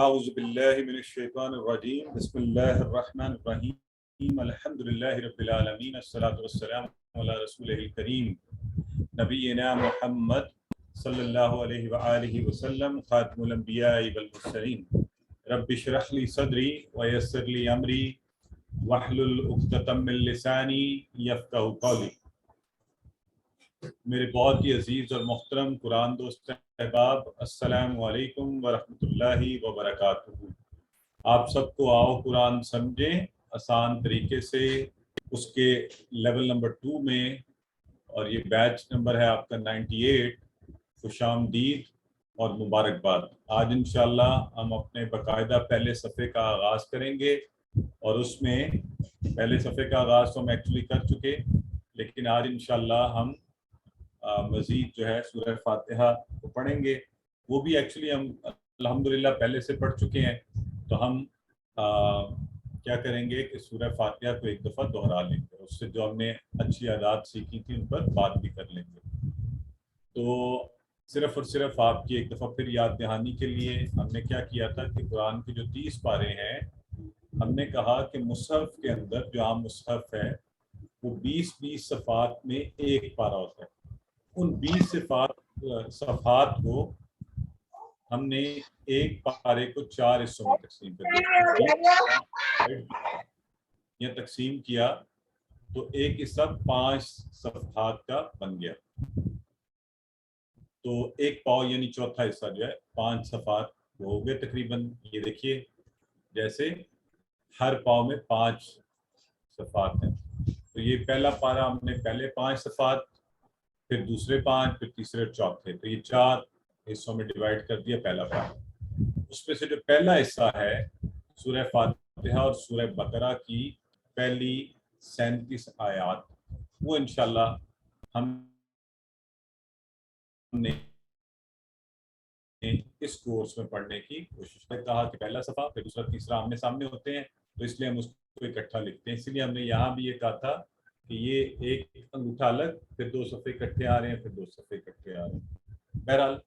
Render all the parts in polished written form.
اعوذ باللہ من الشیطان الرجیم بسم اللہ الرحمن الرحیم الحمد للہ رب العالمین الصلاۃ والسلام علی رسولہ الکریم نبینا محمد صلی اللہ علیہ وآلہ وسلم خاتم الانبیاء والمرسلین رب اشرح لی صدری ویسر لی امری واحلل عقدۃ من لسانی یفقہوا قولی۔ میرے بہت ہی عزیز اور محترم قرآن دوست احباب، السلام علیکم ورحمۃ اللہ وبرکاتہ۔ آپ سب کو آؤ قرآن سمجھیں آسان طریقے سے، اس کے لیول نمبر 2 میں، اور یہ بیچ نمبر ہے آپ کا 98۔ خوش آمدید اور مبارکباد۔ آج انشاءاللہ ہم اپنے باقاعدہ پہلے صفحے کا آغاز کریں گے، اور اس میں پہلے صفحے کا آغاز تو ہم ایکچولی کر چکے، لیکن آج انشاءاللہ ہم مزید جو ہے سورہ فاتحہ کو پڑھیں گے۔ وہ بھی ایکچولی ہم الحمدللہ پہلے سے پڑھ چکے ہیں، تو ہم کیا کریں گے کہ سورہ فاتحہ کو ایک دفعہ دہرا لیں گے، اس سے جو ہم نے اچھی عادات سیکھی تھی ان پر بات بھی کر لیں گے۔ تو صرف اور صرف آپ کی ایک دفعہ پھر یاد دہانی کے لیے ہم نے کیا کیا تھا کہ قرآن کے جو 30 پارے ہیں، ہم نے کہا کہ مصحف کے اندر جو عام مصحف ہے وہ 20 صفحات میں ایک پارہ ہوتا ہے۔ ان 20 صفحات کو ہم نے ایک پارے کو 4 حصوں میں تقسیم کر دیا یا تقسیم کیا، تو ایک حصہ 5 صفحات کا بن گیا۔ تو ایک پاؤ یعنی چوتھا حصہ جو ہے 5 صفحات ہو گئے تقریباً۔ یہ دیکھیے جیسے ہر پاؤ میں 5 صفحات ہیں، تو یہ پہلا پارہ ہم نے پہلے 5 صفحات، پھر دوسرے 5، پھر تیسرے اور چوتھے، تو یہ 4 حصوں میں ڈیوائڈ کر دیا پہلا پارہ۔ اس میں سے جو پہلا حصہ ہے سورہ فاتحہ اور سورہ بقرہ کی پہلی 37 آیات، وہ انشاءاللہ ہم نے اس کورس میں پڑھنے کی کوشش کی۔ کہا کہ پہلا صفحہ پھر دوسرا تیسرا آمنے سامنے ہوتے ہیں، تو اس لیے ہم اس کو اکٹھا لکھتے ہیں۔ اسی لیے ہم نے یہاں بھی یہ کہا تھا کہ یہ ایک انگوٹھا الگ، پھر 2 صفحے اکٹھے آ رہے ہیں، پھر 2 صفحے اکٹھے آ رہے ہیں۔ بہرحال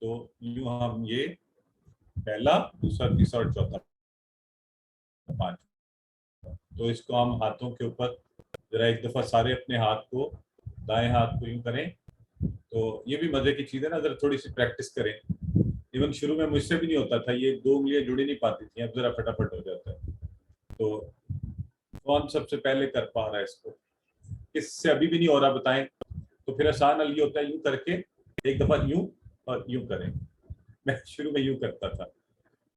تو یوں ہم یہ پہلا، دوسرا، تیسرا اور چوتھا 5، تو اس کو ہم ہاتھوں کے اوپر ذرا ایک دفعہ سارے اپنے ہاتھ کو، دائیں ہاتھ کو یوں کریں، تو یہ بھی مزے کی چیز ہے نا، ذرا تھوڑی سی پریکٹس کریں۔ ایون شروع میں مجھ سے بھی نہیں ہوتا تھا، یہ 2 انگلیاں جڑی نہیں پاتی تھیں، اب ذرا فٹافٹ ہو جاتا ہے۔ تو کون سب سے پہلے کر پا رہا ہے اس کو؟ اس سے ابھی بھی نہیں ہو رہا بتائیں؟ تو پھر آسان حل یہ ہوتا ہے، یوں کر کے ایک دفعہ یوں اور یوں کریں۔ میں شروع میں یوں کرتا تھا،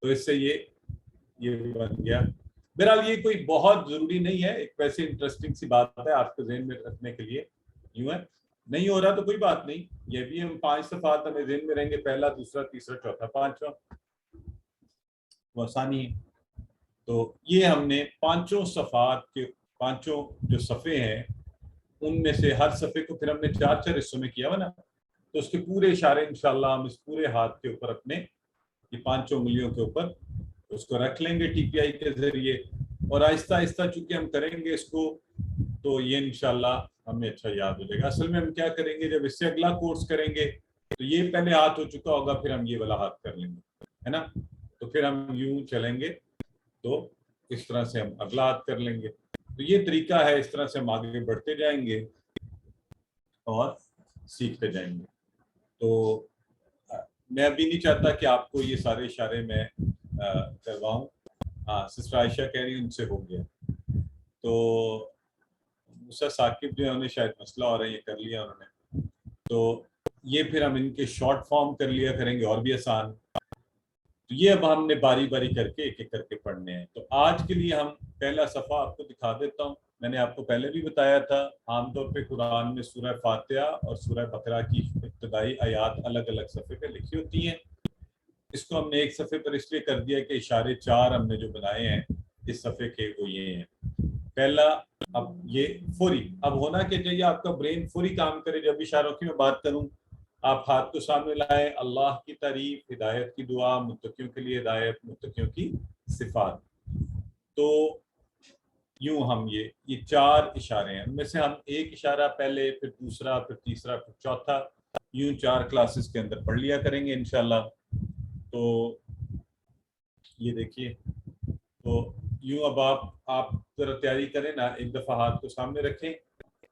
تو اس سے یہ بن گیا۔ بہرحال یہ کوئی بہت ضروری نہیں ہے، ایک ویسے انٹرسٹنگ سی بات ہے آپ کے ذہن میں رکھنے کے لیے۔ یوں ہے، نہیں ہو رہا تو کوئی بات نہیں، یہ بھی ہم 5 صفحات ہمیں ذہن میں رہیں گے، پہلا، دوسرا، تیسرا، چوتھا، 5واں، وہ آسانی ہے۔ تو یہ ہم نے 5 صفحات کے 5 جو صفحے ہیں، ان میں سے ہر صفحے کو پھر ہم نے 4 حصوں میں کیا ہوا نا، تو اس کے پورے اشارے انشاءاللہ ہم اس پورے ہاتھ کے اوپر اپنے یہ 5 انگلیوں کے اوپر اس کو رکھ لیں گے TPI کے ذریعے، اور آہستہ آہستہ چونکہ ہم کریں گے اس کو، تو یہ انشاءاللہ ہمیں اچھا یاد ہو جائے گا۔ اصل میں ہم کیا کریں گے، جب اس سے اگلا کورس کریں گے تو یہ پہلے ہاتھ ہو چکا ہوگا، پھر ہم یہ والا ہاتھ کر لیں گے، ہے نا، تو پھر ہم یوں چلیں گے، تو اس طرح سے ہم اگلا ہاتھ کر لیں گے۔ تو یہ طریقہ ہے، اس طرح سے ہم آگے بڑھتے جائیں گے اور سیکھتے جائیں گے۔ تو میں ابھی نہیں چاہتا کہ آپ کو یہ سارے اشارے میں کرواؤں۔ ہاں، سسٹر عائشہ کہہ رہی ان سے ہو گیا، تو موسیٰ ثاقب جو ہے انہیں شاید مسئلہ ہو رہا ہے، یہ کر لیا انہوں نے، تو یہ پھر ہم ان کے شارٹ فارم کر لیا کریں گے، اور بھی آسان۔ تو یہ اب ہم نے باری باری کر کے ایک ایک کر کے پڑھنے ہیں۔ تو آج کے لیے ہم پہلا صفحہ آپ کو دکھا دیتا ہوں۔ میں نے آپ کو پہلے بھی بتایا تھا، عام طور پہ قرآن میں سورہ فاتحہ اور سورہ بقرہ کی ابتدائی آیات الگ الگ صفحے پہ لکھی ہوتی ہیں۔ اس کو ہم نے ایک صفحے پر اس لیے کر دیا کہ اشارے 4 ہم نے جو بنائے ہیں اس صفحے کے، وہ یہ ہیں۔ پہلا، اب یہ فوری، اب ہونا کہ چاہیے آپ کا برین فوری کام کرے، جب اشاروں کی میں بات کروں آپ ہاتھ کو سامنے لائیں، اللہ کی تعریف، ہدایت کی دعا، متقیوں کے لیے ہدایت، متقیوں کی صفات۔ تو یوں ہم یہ 4 اشارے ہیں، ان میں سے ہم ایک اشارہ پہلے، پھر دوسرا، پھر تیسرا، پھر چوتھا، یوں 4 کلاسز کے اندر پڑھ لیا کریں گے انشاءاللہ۔ تو یہ دیکھیے. تو یوں اب آپ ذرا تیاری کریں نا, ایک دفعہ ہاتھ کو سامنے رکھیں,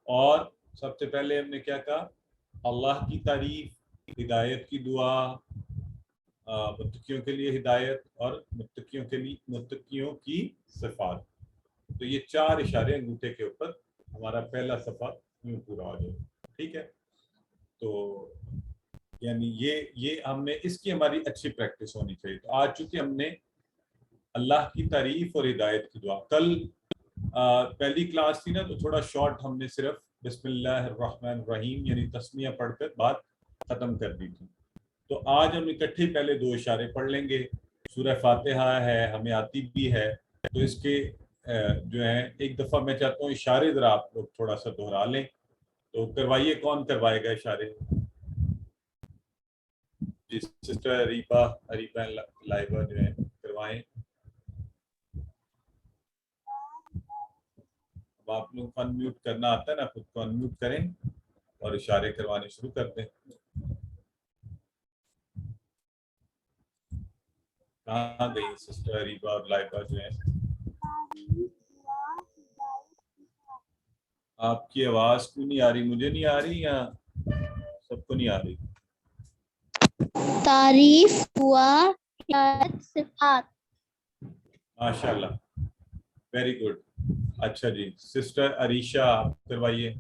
اور سب سے پہلے ہم نے کیا کہا, اللہ کی تعریف, ہدایت کی دعا, متقیوں کے لیے ہدایت, اور متقیوں کی صفات. تو یہ 4 اشارے انگوٹھے کے اوپر ہمارا پہلا صفحہ یوں پورا ہو جائے. ٹھیک ہے, تو یعنی یہ ہم نے, اس کی ہماری اچھی پریکٹس ہونی چاہیے. تو آج چونکہ ہم نے اللہ کی تعریف اور ہدایت کی دعا, کل پہلی کلاس تھی نا, تو تھوڑا شارٹ ہم نے صرف بسم اللہ الرحمن الرحیم یعنی تسمیہ پڑھ کر بات ختم کر دی تھی. تو آج ہم اکٹھے پہلے 2 اشارے پڑھ لیں گے. سورہ فاتحہ ہے, ہمیں آتی بھی ہے, تو اس کے جو ہیں ایک دفعہ میں چاہتا ہوں اشارے ذرا آپ لوگ تھوڑا سا دہرا لیں. تو کروائیے, کون کروائے گا اشارے؟ جی سسٹر اریبہ لائبہ جو ہیں کروائیں. اب آپ لوگ کو انمیوٹ کرنا آتا ہے نا, خود کو انمیوٹ کریں اور اشارے کروانے شروع کر دیں. کہاں گئی سسٹر اریبہ اور لائبہ جو ہیں؟ آپ کی آواز کیوں نہیں آ رہی؟ مجھے نہیں آ رہی یا سب کو نہیں آ رہی؟ تعریف, دعا, صفات. ماشاء اللہ, ویری گڈ. اچھا جی, سسٹر عریشہ آپ کروائیے.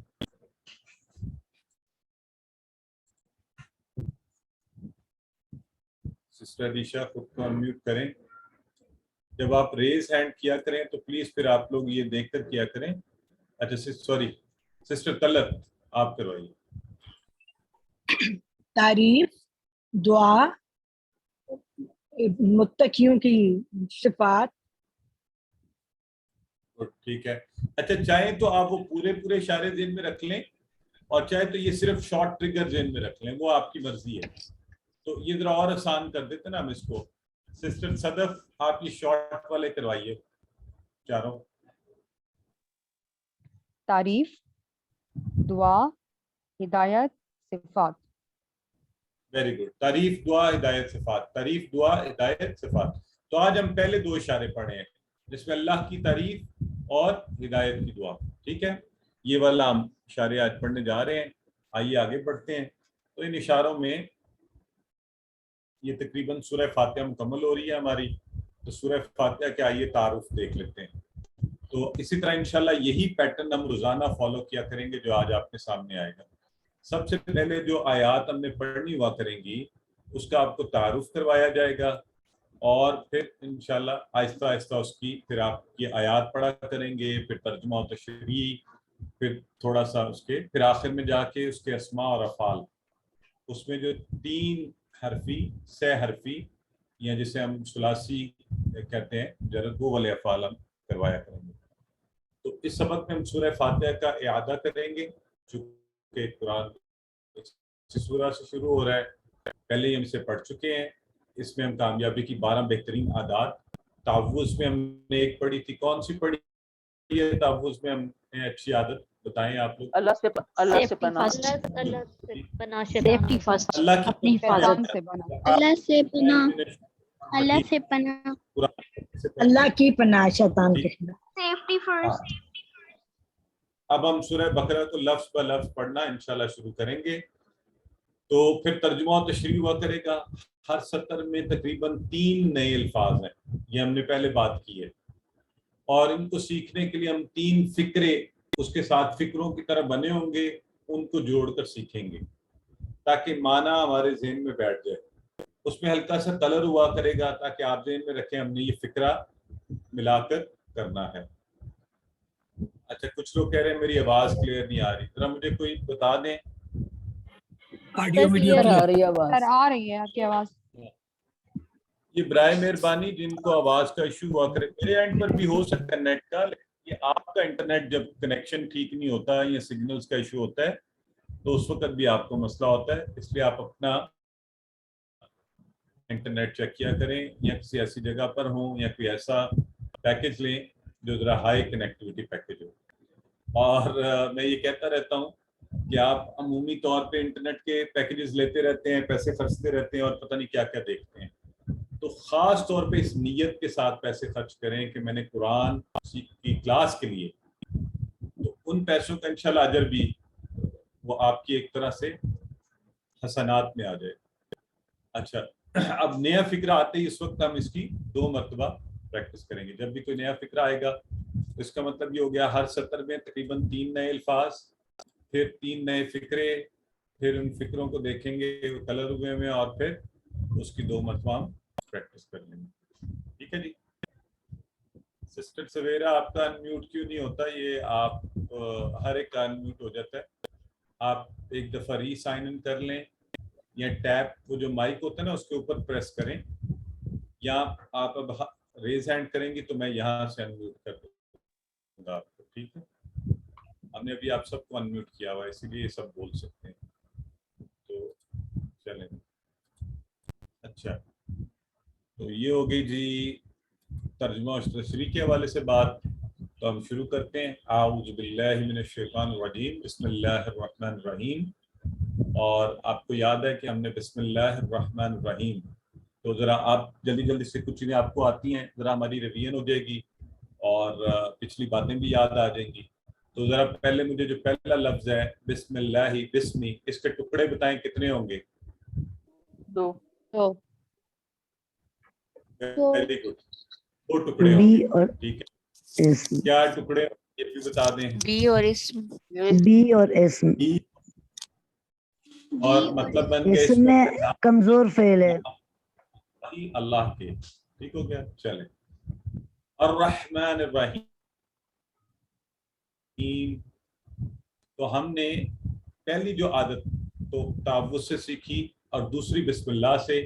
سسٹر عریشہ خود کو انمیوٹ کریں. جب آپ ریز ہینڈ کیا کریں تو پلیز پھر آپ لوگ یہ دیکھ کر کیا کریں. اچھا سوری, سسٹر طلعت آپ کروائیے. تعریف, دعا, متقیوں کی صفات. ٹھیک ہے. اچھا چاہیں تو آپ وہ پورے اشارے ذہن میں رکھ لیں, اور چاہے تو یہ صرف شارٹ ٹریگر ذہن میں رکھ لیں, وہ آپ کی مرضی ہے. تو یہ ذرا اور آسان کر دیتے نا ہم اس کو. سسٹر صدف آپ یہ شارٹ والے کروائیے چاروں. تعریف, دعا, ہدایت, صفات. Very good. تعریف, دعا, ہدایت, صفات. تعریف, دعا, ہدایت, صفات. تو آج ہم پہلے 2 اشارے پڑھے ہیں جس میں اللہ کی تعریف اور ہدایت کی دعا. ٹھیک ہے, یہ والا ہم اشارے آج پڑھنے جا رہے ہیں. آئیے آگے بڑھتے ہیں. تو ان اشاروں میں یہ تقریباً سورہ فاتحہ مکمل ہو رہی ہے ہماری. تو سورہ فاتحہ کے آئیے تعارف دیکھ لیتے ہیں. تو اسی طرح انشاءاللہ یہی پیٹرن ہم روزانہ فالو کیا کریں گے جو آج آپ کے سامنے آئے گا. سب سے پہلے جو آیات ہم نے پڑھنی ہوا کریں گی اس کا آپ کو تعارف کروایا جائے گا, اور پھر انشاءاللہ آہستہ آہستہ اس کی پھر آپ یہ آیات پڑھا کریں گے, پھر ترجمہ و تشریح, پھر تھوڑا سا اس کے, پھر آخر میں جا کے اس کے اسماء اور افعال, اس میں جو 3 حرفی, 6 حرفی یا جسے ہم ثلاثی کہتے ہیں جرد, وہ والے افعال ہم کروایا کریں گے. تو اس سبق میں ہم سورہ فاتحہ کا اعادہ کریں گے, چونکہ قرآن سورہ سے شروع ہو رہا ہے, پہلے ہی ہم اسے پڑھ چکے ہیں. اس میں ہم کامیابی کی 12 بہترین عادات, تعوذ میں ہم نے ایک پڑھی تھی, کون سی پڑھی ہے تعوذ میں ہم نے اچھی عادت بتائیں آپ لوگ؟ اللہ سے پناہ, سیفٹی فرسٹ, اللہ کی اپنی شیطان حفاظت. سے بنا. اللہ سے پناہ, اللہ سے پناہ, اللہ کی پناہ شیطان کے خلاف. Safety first. اب ہم سورہ بقرہ کو لفظ بہ لفظ پڑھنا انشاءاللہ شروع کریں گے. تو پھر ترجمہ و تشریح ہوا کرے گا. ہر سطر میں تقریباً 3 نئے الفاظ ہیں, یہ ہم نے پہلے بات کی ہے, اور ان کو سیکھنے کے لیے ہم 3 فقرے اس کے ساتھ فکروں کی طرح بنے ہوں گے, ان کو جوڑ کر سیکھیں گے تاکہ معنی ہمارے ذہن میں بیٹھ جائے. اس میں ہلکا سا کلر ہوا کرے گا تاکہ آپ ذہن میں رکھیں ہم نے یہ فقرہ ملا کر کرنا ہے. اچھا کچھ لوگ کہہ رہے ہیں میری آواز کلیئر نہیں آ رہی, ذرا مجھے کوئی بتا دیں. آڈیو ویڈیو سر کلیئر. آ رہی ہے آواز. سر آ رہی ہے آپ کی آواز. یہ برائے مہربانی جن کو آواز کا ایشو ہوا کرے, میرے اینڈ پر بھی ہو سکتا ہے نیٹ کا, لیکن یہ آپ کا انٹرنیٹ جب کنیکشن ٹھیک نہیں ہوتا یا سگنلز کا ایشو ہوتا ہے تو اس وقت بھی آپ کو مسئلہ ہوتا ہے. اس لیے آپ اپنا انٹرنیٹ چیک کیا کریں, یا کسی ایسی جگہ پر ہوں یا کوئی ایسا پیکج لیں جو ذرا ہائی کنیکٹیوٹی پیکج ہو. اور میں یہ کہتا رہتا ہوں کہ آپ عمومی طور پہ انٹرنیٹ کے پیکیجز لیتے رہتے ہیں, پیسے خرچتے رہتے ہیں اور پتہ نہیں کیا کیا دیکھتے ہیں. تو خاص طور پہ اس نیت کے ساتھ پیسے خرچ کریں کہ میں نے قرآن کی کلاس کے لیے، تو ان پیسوں کا انشاءاللہ اجر بھی وہ آپ کی ایک طرح سے حسنات میں آ جائے۔ اچھا، اب نیا فکرہ آتے ہی اس وقت ہم اس کی 2 مرتبہ پریکٹس کریں گے۔ جب بھی کوئی نیا فکرہ آئے گا اس کا مطلب یہ ہو گیا ہر سطر میں تقریباً 3 نئے الفاظ، پھر 3 نئے فکرے، پھر ان فکروں کو دیکھیں گے کلر ہوئے میں، اور پھر اس کی 2 مرتبہ ہم پریکٹس کر لیں گے۔ ٹھیک ہے جی؟ سسٹر سویرا آپ کا انمیوٹ کیوں نہیں ہوتا؟ یہ آپ ہر ایک کا انمیوٹ ہو جاتا ہے، آپ ایک دفعہ ری سائن ان کر لیں، یا ٹیپ وہ جو مائک ہوتا ہے نا اس کے اوپر پریس کریں، یا آپ اب ریز ہینڈ کریں گی تو میں یہاں سے انمیوٹ کر دوں گا آپ کو۔ ٹھیک ہے، ہم نے ابھی آپ سب کو انمیوٹ کیا ہوا ہے اسی لیے یہ سب بول سکتے ہیں۔ تو چلیں، اچھا تو یہ ہو گئی جی ترجمہ اور تشریح کے حوالے سے بات۔ تو ہم شروع کرتے ہیں۔ اعوذ باللہ من الشیطان الرجیم، بسم اللہ الرحمن الرحیم۔ اور آپ کو یاد ہے کہ ہم نے بسم اللہ الرحمن الرحیم، تو ذرا آپ جلدی سے کچھ چیزیں آپ کو آتی ہیں، ذرا ہماری ریویژن ہو جائے گی اور پچھلی باتیں بھی یاد آ جائیں گی۔ تو ذرا پہلے مجھے جو پہلا لفظ ہے بسم اللہ بسمی، اس کے ٹکڑے بتائیں کتنے ہوں گے؟ 2 ویری گڈ، 2 ٹکڑے ہوں گے۔ ٹھیک ہے، اسم، کیا ٹکڑے یہ بھی بتا دیں؟ بی اور اسم، بی اور اسم۔ اور مطلب بن کے اسم میں کمزور فعل ہے، اللہ کے۔ ٹھیک ہو گیا؟ چلیں، الرحمن الرحیم، تو ہم نے پہلی جو عادت تو تعوذ سے سیکھی، اور دوسری بسم اللہ سے،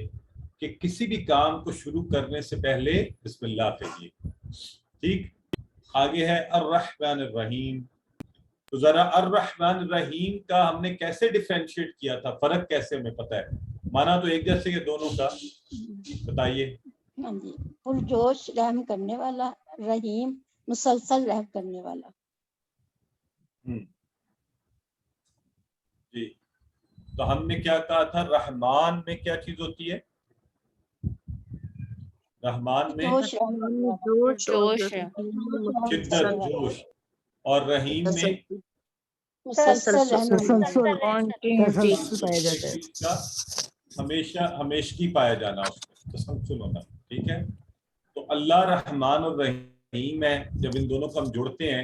کہ کسی بھی کام کو شروع کرنے سے پہلے بسم اللہ کہیے۔ ٹھیک، آگے ہے الرحمن الرحیم۔ تو ذرا الرحمن الرحیم کا ہم نے کیسے ڈیفرینشیٹ کیا تھا، فرق کیسے ہمیں پتہ ہے؟ مانا تو ایک جیسے یہ دونوں کا، بتائیے۔ ہاں جی، پرجوش رحم کرنے والا، رحیم مسلسل رحم کرنے والا۔ جی، تو ہم نے کیا کہا تھا؟ رحمان میں کیا چیز ہوتی ہے؟ رحمان میں جوش جوش ہے، شدت، جوش، اور رحیم میں مسلسل رحم تسلسل Continuity. تسلسل پایا جاتا ہے۔ چیز کا ہمیشگی پایا جانا، اس میں تسلسل ہونا۔ ٹھیک ہے، تو اللہ رحمان الرحیم ہے، جب ان دونوں کو ہم جوڑتے ہیں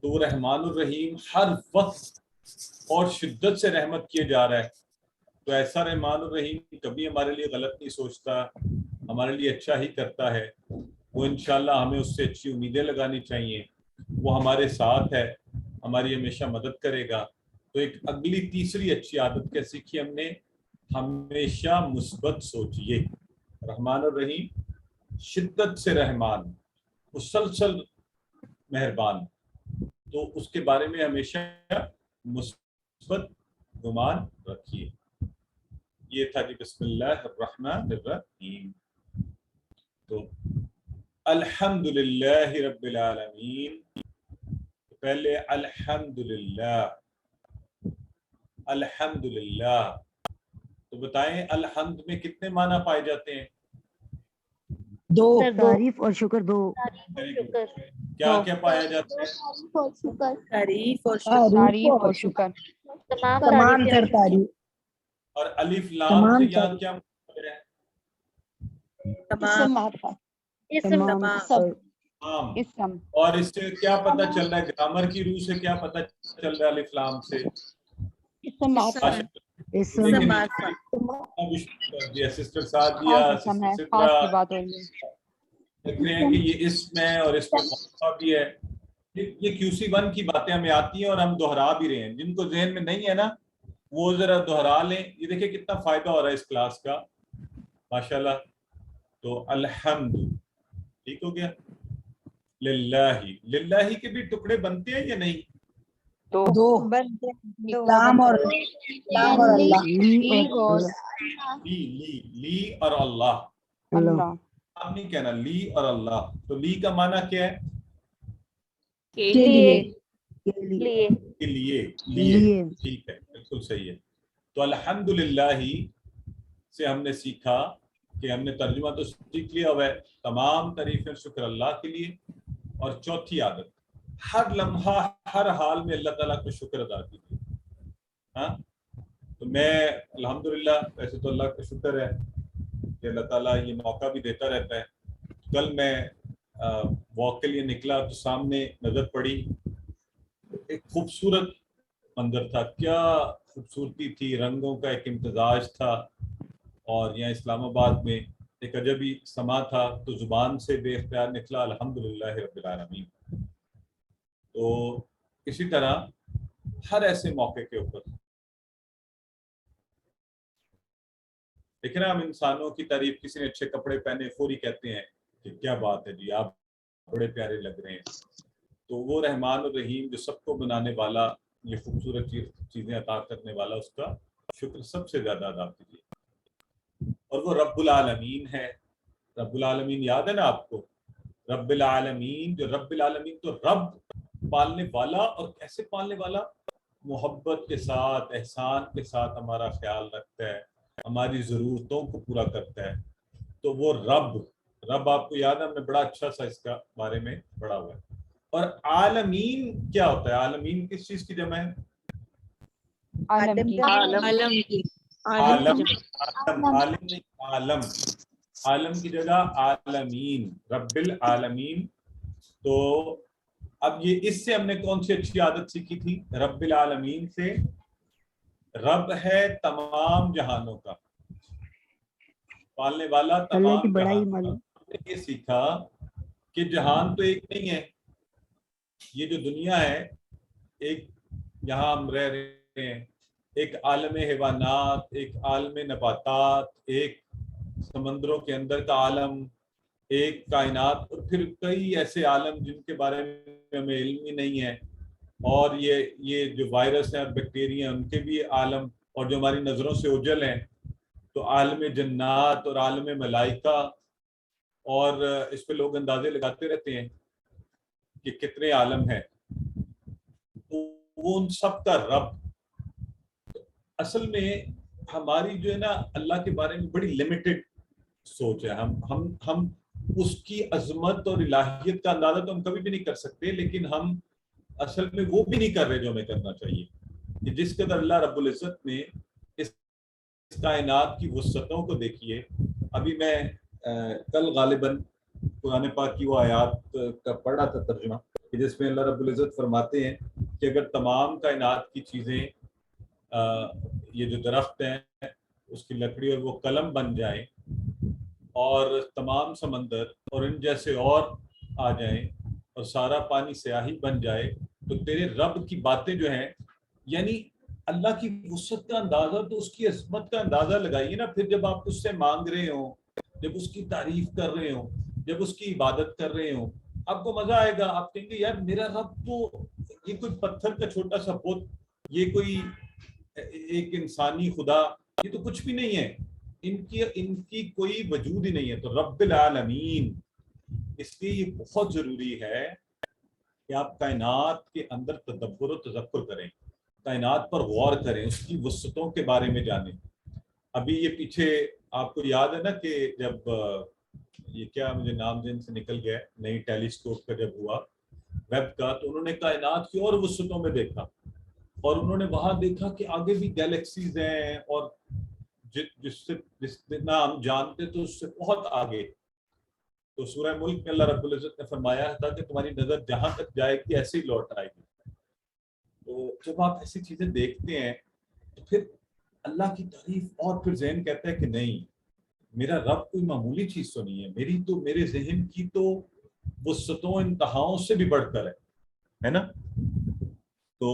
تو وہ رحمان الرحیم ہر وقت اور شدت سے رحمت کیے جا رہا ہے۔ تو ایسا رحمان الرحیم کبھی ہمارے لیے غلط نہیں سوچتا، ہمارے لیے اچھا ہی کرتا ہے۔ وہ انشاءاللہ ہمیں اس سے اچھی امیدیں لگانی چاہیے، وہ ہمارے ساتھ ہے، ہماری ہمیشہ مدد کرے گا۔ تو ایک اگلی تیسری اچھی عادت کیا سیکھی ہم نے؟ ہمیشہ مثبت سوچیے۔ رحمان الرحیم، شدت سے رحمان، مسلسل مہربان، تو اس کے بارے میں ہمیشہ مثبت گمان رکھیے۔ یہ تھا جی بسم اللہ الرحمن الرحیم۔ تو الحمدللہ رب العالمین، پہلے الحمدللہ، الحمدللہ، تو بتائیں الحمد میں کتنے معنی پائے جاتے ہیں؟ 2 تعریف اور شکر 2۔ کیا کیا پایا جاتا ہے؟ تعریف تعریف اور شکر، تمام تر تعریف، اور الف لام سے یہاں کیا مطلب ہے؟ اسم معرفت، تمام سب تمام۔ اسم، اور اس سے کیا پتہ چل رہا ہے؟ گرامر کی روح سے کیا پتہ چل رہا ہے الف لام سے؟ اسم معرفت، اسم سسٹر سعدیہ، خاص اسم ہے، سسٹر خاص سترہ کی بات ہو رہی ہے۔ دیکھ رہے ہیں کہ یہ اسم ہے اور اس میں موقع بھی ہے۔ یہ QC1 کی باتیں ہمیں آتی ہیں اور ہم دہرا بھی رہے ہیں، جن کو ذہن میں نہیں ہے نا وہ ذرا دہرا لیں۔ یہ دیکھیں کتنا فائدہ ہو رہا ہے اس کلاس کا، ماشاءاللہ۔ تو الحمد، ٹھیک ہو گیا؟ للہ، للہ کے بھی ٹکڑے بنتے ہیں یا نہیں؟ 2 لام اور اللہ، لی اور لی اور اللہ۔ اللہ۔ اللہ، آپ نہیں کہنا لی اور اللہ، تو لی کا معنی کیا ہے؟ کے لیے، کے لیے، کے لیے، لیے۔ ٹھیک ہے، بالکل صحیح ہے۔ تو الحمدللہ سے ہم نے سیکھا کہ ہم نے ترجمہ تو سیکھ لیا ہوا ہے، تمام تعریفیں شکر اللہ کے لیے. اور چوتھی عادت، ہر لمحہ ہر حال میں اللہ تعالیٰ کو شکر ادا کیجیے. ہاں تو میں الحمدللہ، ویسے تو اللہ کا شکر ہے کہ اللہ تعالیٰ یہ موقع بھی دیتا رہتا ہے. کل میں واک کے لیے نکلا تو سامنے نظر پڑی ایک خوبصورت منظر تھا. کیا خوبصورتی تھی، رنگوں کا ایک امتزاج تھا. اور یہاں اسلام آباد میں ایک عجبی سما تھا، تو زبان سے بے اختیار نکلا الحمدللہ رب العالمین. تو اسی طرح ہر ایسے موقع کے اوپر لیکن ہم انسانوں کی تعریف، کسی نے اچھے کپڑے پہنے فوری کہتے ہیں کہ کیا بات ہے جی، آپ بڑے پیارے لگ رہے ہیں. تو وہ رحمان الرحیم جو سب کو بنانے والا، یہ خوبصورت چیزیں عطا کرنے والا، اس کا شکر سب سے زیادہ ادا کیجیے. اور وہ رب العالمین ہے. رب العالمین یاد ہے نا آپ کو؟ رب العالمین، جو رب العالمین تو رب پالنے والا. اور کیسے پالنے والا؟ محبت کے ساتھ، احسان کے ساتھ ہمارا خیال رکھتا ہے، ہماری ضرورتوں کو پورا کرتا ہے. تو وہ رب آپ کو یاد ہے، ہم نے بڑا اچھا سا اس کا بارے میں پڑھا ہوا ہے. اور عالمین کیا ہوتا ہے؟ عالمین کس چیز کی جمع ہے؟ عالم کی. عالم نہیں، عالم. عالم کی جگہ عالمین، رب العالمین. تو اب یہ اس سے ہم نے کون سی اچھی عادت سیکھی تھی؟ رب العالمین سے. رب ہے تمام جہانوں کا، پالنے والا تمام جہانوں کا. ہم نے یہ سیکھا کہ جہان تو ایک نہیں ہے. یہ جو دنیا ہے، ایک یہاں ہم رہ رہے ہیں، ایک عالم حیوانات، ایک عالم نباتات، ایک سمندروں کے اندر کا عالم، ایک کائنات، اور پھر کئی ایسے عالم جن کے بارے میں ہمیں علم ہی نہیں ہے. اور یہ جو وائرس ہیں اور بیکٹیریا ہیں، ان کے بھی عالم، اور جو ہماری نظروں سے اوجھل ہیں، تو عالم جنات اور عالم ملائکہ. اور اس پہ لوگ اندازے لگاتے رہتے ہیں کہ کتنے عالم ہیں. وہ ان سب کا رب. اصل میں ہماری جو ہے نا اللہ کے بارے میں بڑی لمیٹڈ سوچ ہے. ہم اس کی عظمت اور الہیت کا اندازہ تو ہم کبھی بھی نہیں کر سکتے، لیکن ہم اصل میں وہ بھی نہیں کر رہے جو ہمیں کرنا چاہیے. کہ جس قدر اللہ رب العزت نے اس کائنات کی وسعتوں کو دیکھیے. ابھی میں کل غالباً قرآن پاک کی وہ آیات کا پڑھا تھا ترجمہ، کہ جس میں اللہ رب العزت فرماتے ہیں کہ اگر تمام کائنات کی چیزیں، یہ جو درخت ہیں اس کی لکڑی اور وہ قلم بن جائیں، اور تمام سمندر اور ان جیسے اور آ جائیں، اور سارا پانی سیاہی بن جائے، تو تیرے رب کی باتیں جو ہیں، یعنی اللہ کی وسعت کا اندازہ، تو اس کی عظمت کا اندازہ لگائیے نا. پھر جب آپ اس سے مانگ رہے ہوں، جب اس کی تعریف کر رہے ہوں، جب اس کی عبادت کر رہے ہوں، آپ کو مزہ آئے گا. آپ کہیں گے یار میرا رب تو، یہ کوئی پتھر کا چھوٹا سا بت، یہ کوئی ایک انسانی خدا، یہ تو کچھ بھی نہیں ہے. ان کی کوئی وجود ہی نہیں ہے. تو رب العالمین، اس لیے یہ بہت ضروری ہے کہ آپ کائنات کے اندر تدبر و تذکر کریں، کائنات پر غور کریں، اس کی وسعتوں کے بارے میں جانیں. ابھی یہ پیچھے آپ کو یاد ہے نا کہ جب یہ کیا مجھے نام ذہن سے نکل گیا، نئی ٹیلیسکوپ کا جب ہوا ویب کا، تو انہوں نے کائنات کی اور وسعتوں میں دیکھا، اور انہوں نے وہاں دیکھا کہ آگے بھی گیلیکسیز ہیں، اور جتنا ہم جانتے تو اس سے بہت آگے. تو سورہ ملک میں اللہ رب العزت نے فرمایا تھا کہ تمہاری نظر جہاں تک جائے گی ایسے ہی لوٹ آئے گی. تو جب آپ ایسی چیزیں دیکھتے ہیں تو پھر اللہ کی تعریف، اور پھر ذہن کہتا ہے کہ نہیں، میرا رب کوئی معمولی چیز تو نہیں ہے، میرے ذہن کی تو وسعتوں انتہاؤں سے بھی بڑھ کر ہے نا. تو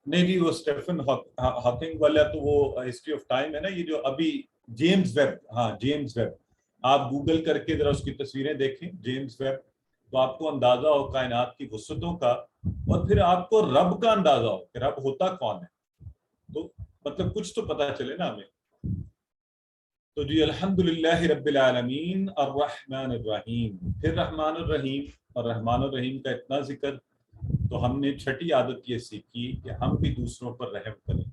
نہیں جی، وہ اسٹیفن ہاکنگ والا تو وہ ہسٹری آف ٹائم ہے نا، یہ جو ابھی جیمز ویب، آپ گوگل کر کے ذرا اس کی تصویریں دیکھیں، جیمز ویب، تو آپ کو اندازہ ہو کائنات کی وسعتوں کا، اور پھر آپ کو رب کا اندازہ ہو کہ رب ہوتا کون ہے. تو مطلب کچھ تو پتہ چلے نا ہمیں. تو جی الحمدللہ رب العالمین الرحمن الرحیم. پھر رحمان الرحیم، اور رحمان الرحیم کا اتنا ذکر، تو ہم نے چھٹی عادت یہ سیکھی کہ ہم بھی دوسروں پر رحم کریں،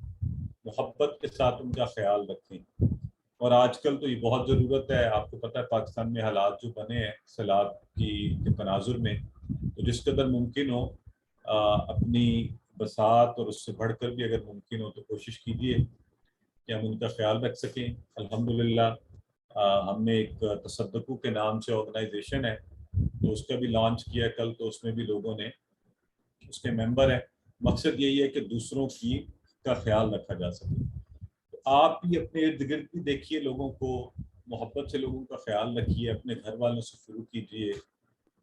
محبت کے ساتھ ان کا خیال رکھیں. اور آج کل تو یہ بہت ضرورت ہے. آپ کو پتہ ہے پاکستان میں حالات جو بنے ہیں سیلاب کے تناظر میں، تو جس قدر ممکن ہو اپنی بساط اور اس سے بڑھ کر بھی اگر ممکن ہو تو کوشش کیجیے کہ ہم ان کا خیال رکھ سکیں. الحمدللہ ہم نے ایک تصدقو کے نام سے آرگنائزیشن ہے، تو اس کا بھی لانچ کیا کل، تو اس میں بھی لوگوں نے اس کے ممبر ہیں. مقصد یہی ہے کہ دوسروں کا خیال رکھا جا سکے. تو آپ بھی اپنے ارد گرد بھی دیکھیے لوگوں کو، محبت سے لوگوں کا خیال رکھیے، اپنے گھر والوں سے شروع کیجیے.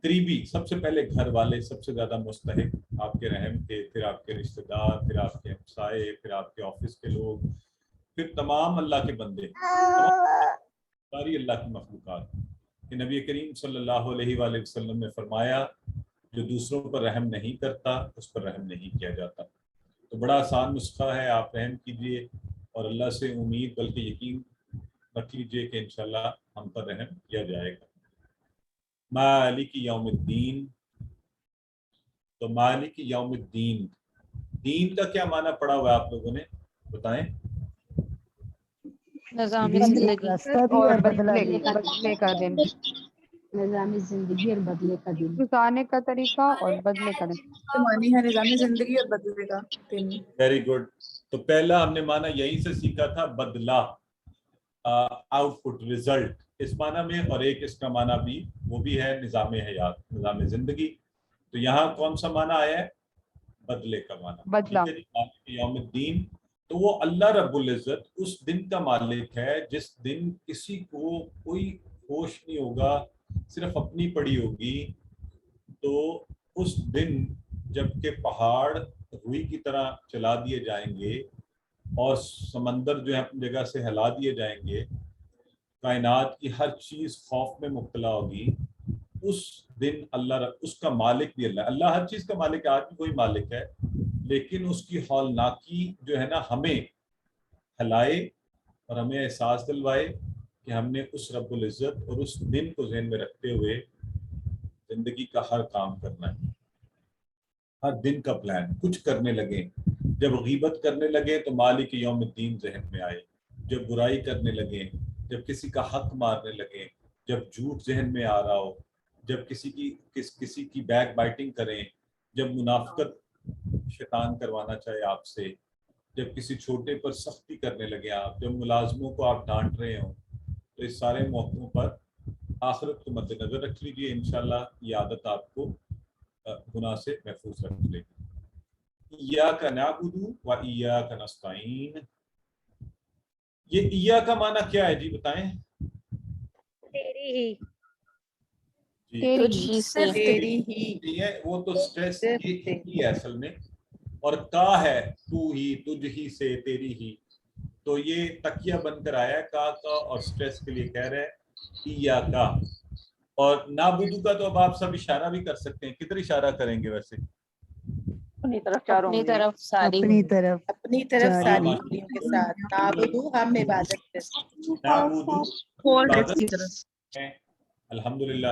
قریبی سب سے پہلے گھر والے سب سے زیادہ مستحق آپ کے رحم کے، پھر آپ کے رشتہ دار، پھر آپ کے ہمسائے، پھر آپ کے آفس کے لوگ، پھر تمام اللہ کے بندے، ساری اللہ کی مخلوقات. کہ نبی کریم صلی اللہ علیہ وآلہ وسلم نے فرمایا جو دوسروں پر رحم نہیں کرتا اس پر رحم نہیں کیا جاتا. تو بڑا آسان نسخہ ہے، آپ رحم کیجیے اور اللہ سے امید بلکہ یقین رکھ لیجیے کہ انشاءاللہ ہم پر رحم کیا جائے گا. مالک یوم الدین. تو مالک یوم الدین، دین کا کیا معنی پڑا ہوا ہے آپ لوگوں نے بتائیں؟ نظام دین زندگی راستہ بھی اور اور بدلہ بھی. بدلے کا دن، نظام زندگی اور بدلے کا دن. گزارنے کا طریقہ اور بدلے کا دن. تو معنی ہے نظام زندگی اور بدلے کا دن. Very good. تو پہلا ہم نے معنی یہیں سے سیکھا تھا بدلہ، آؤٹ پٹ، ریزلٹ اس معنی میں، اور ایک اس کا معنی بھی وہ بھی ہے نظام حیات، نظام زندگی. تو یہاں کون سا معنی آیا ہے؟ بدلے کا معنی. بدلہ. ٹھیک ہے جی. مالک یوم الدین، تو وہ اللہ رب العزت اس دن کا مالک ہے جس دن کسی کو کوئی ہوش نہیں ہوگا، صرف اپنی پڑی ہوگی. تو اس دن جب کہ پہاڑ روئی کی طرح چلا دیے جائیں گے اور سمندر جو ہے اپنی جگہ سے ہلا دیے جائیں گے، کائنات کی ہر چیز خوف میں مبتلا ہوگی، اس دن اللہ اس کا مالک بھی اللہ ہر چیز کا مالک ہے. آج بھی کوئی مالک ہے، لیکن اس کی ہولناکی جو ہے نا ہمیں ہلائے اور ہمیں احساس دلوائے کہ ہم نے اس رب العزت اور اس دن کو ذہن میں رکھتے ہوئے زندگی کا ہر کام کرنا ہے، ہر دن کا پلان کچھ کرنے لگے. جب غیبت کرنے لگے تو مالک یوم الدین ذہن میں آئے. جب برائی کرنے لگے، جب کسی کا حق مارنے لگے، جب جھوٹ ذہن میں آ رہا ہو، جب کسی کی بیک بائٹنگ کریں، جب منافقت شیطان کروانا چاہے آپ سے، جب کسی چھوٹے پر سختی کرنے لگے آپ، جب ملازموں کو آپ ڈانٹ رہے ہوں، تو اس سارے موقعوں پر آخرت کو مد نظر رکھ لیجیے. انشاءاللہ یہ عادت آپ کو گناہ سے محفوظ رکھ لے گی. ایاک نعبد و ایاک نستعین. یہ ایاک کا معنی کیا ہے جی بتائیں؟ تیری ہی، جی تجھ ہی سے، تیری ہی. یہ ہے وہ تو سٹریس یہ ہی ہے اصل میں، اور کا ہے تو ہی، تجھ ہی سے، تیری ہی. تو یہ تکیہ بن کر آیا ہے کا اور سٹریس کے لیے کہہ رہے ہیں ایاکا. اور نعبدو کا تو اب آپ سب اشارہ بھی کر سکتے ہیں. کدھر اشارہ کریں گے ویسے؟ اپنی طرف چاروں اپنی انگلیاں. طرف ساری اپنی طرف اپنی طرف چار ساری انگلیاں. انگلیوں کے ساتھ. نعبدو ہم عبادت کرتے نعبدو ہیں. عبادت ہیں. الحمدللہ.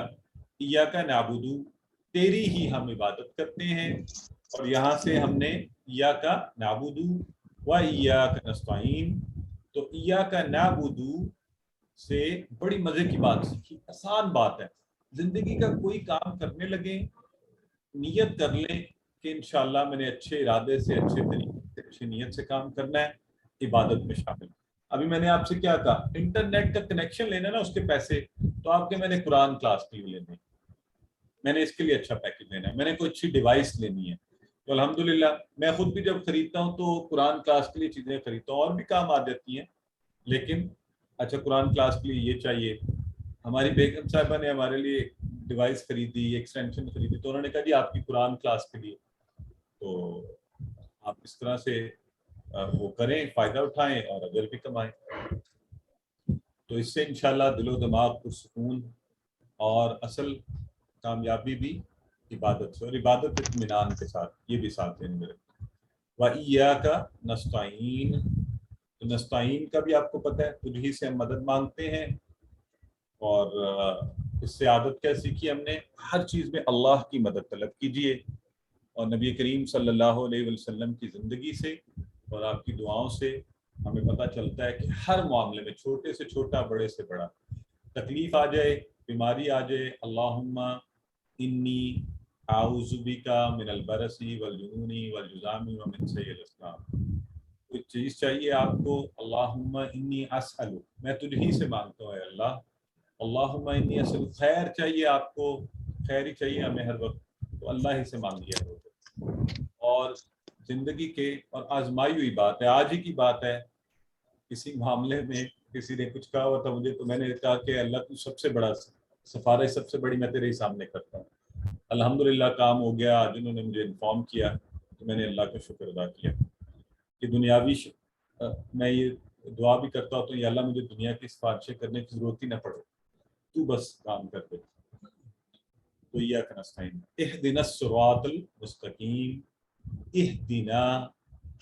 ایاک نعبدو، تیری ہی ہم عبادت کرتے ہیں. اور یہاں سے ہم نے ایاک نعبدو و ایاک نستعین. تو ایاک نعبدو سے بڑی مزے کی بات سیکھی، آسان بات ہے. زندگی کا کوئی کام کرنے لگیں، نیت کر لیں کہ انشاءاللہ میں نے اچھے ارادے سے، اچھے طریقے سے، اچھی نیت سے کام کرنا ہے، عبادت میں شامل. ابھی میں نے آپ سے کیا کہا، انٹرنیٹ کا کنیکشن لینا نا اس کے پیسے، تو آپ کے میں نے قرآن کلاس کے لیے لینے، میں نے اس کے لیے اچھا پیکج لینا ہے، میں نے کوئی اچھی ڈیوائس لینی ہے. تو الحمدللہ میں خود بھی جب خریدتا ہوں تو قرآن کلاس کے لیے چیزیں خریدتا ہوں، اور بھی کام آ جاتی ہیں، لیکن اچھا قرآن کلاس کے لیے یہ چاہیے. ہماری بیگم صاحبہ نے ہمارے لیے ڈیوائس خریدی، ایکسٹینشن خریدی، تو انہوں نے کہا جی آپ کی قرآن کلاس کے لیے. تو آپ اس طرح سے وہ کریں، فائدہ اٹھائیں اور اجر بھی کمائیں. تو اس سے انشاءاللہ دل و دماغ کو سکون، اور اصل کامیابی بھی عبادت سے، اور عبادت اطمینان کے ساتھ، یہ بھی ساتھ دیں میرے. وَإِيَّاكَ نَسْتَعِينُ. تو نستعین کا بھی آپ کو پتہ ہے، تجھ ہی سے ہم مدد مانگتے ہیں. اور اس سے عادت کیا سیکھی ہم نے، ہر چیز میں اللہ کی مدد طلب کیجیے. اور نبی کریم صلی اللہ علیہ وسلم کی زندگی سے اور آپ کی دعاؤں سے ہمیں پتہ چلتا ہے کہ ہر معاملے میں چھوٹے سے چھوٹا بڑے سے بڑا تکلیف آ جائے بیماری آ جائے اللہم انی اعوذ بک من البرص والجنون والجذام ومن سیء الاسقام. کوئی چیز چاہیے آپ کو اللہم انی اسألک میں تجھ ہی سے مانگتا ہوں اے اللہ. اللہم انی اسألک خیر چاہیے آپ کو خیر ہی چاہیے ہمیں ہر وقت تو اللہ ہی سے مانگیے. اور زندگی کے اور آزمائی ہوئی بات ہے آج ہی کی بات ہے کسی معاملے میں کسی نے کچھ کہا ہوا تھا مجھے تو میں نے کہا کہ اللہ تو سب سے بڑا سفارش سب سے بڑی میں تیرے ہی سامنے کرتا ہوں. الحمدللہ کام ہو گیا. جنہوں نے مجھے انفارم کیا تو میں نے اللہ کا شکر ادا کیا کہ دنیاوی میں یہ دعا بھی کرتا ہوں تو یا اللہ مجھے دنیا کی سفارشیں کرنے کی ضرورت ہی نہ پڑے تو بس کام کر دے. تو ایاک نستعین اہدنا الصراط المستقیم اہدنا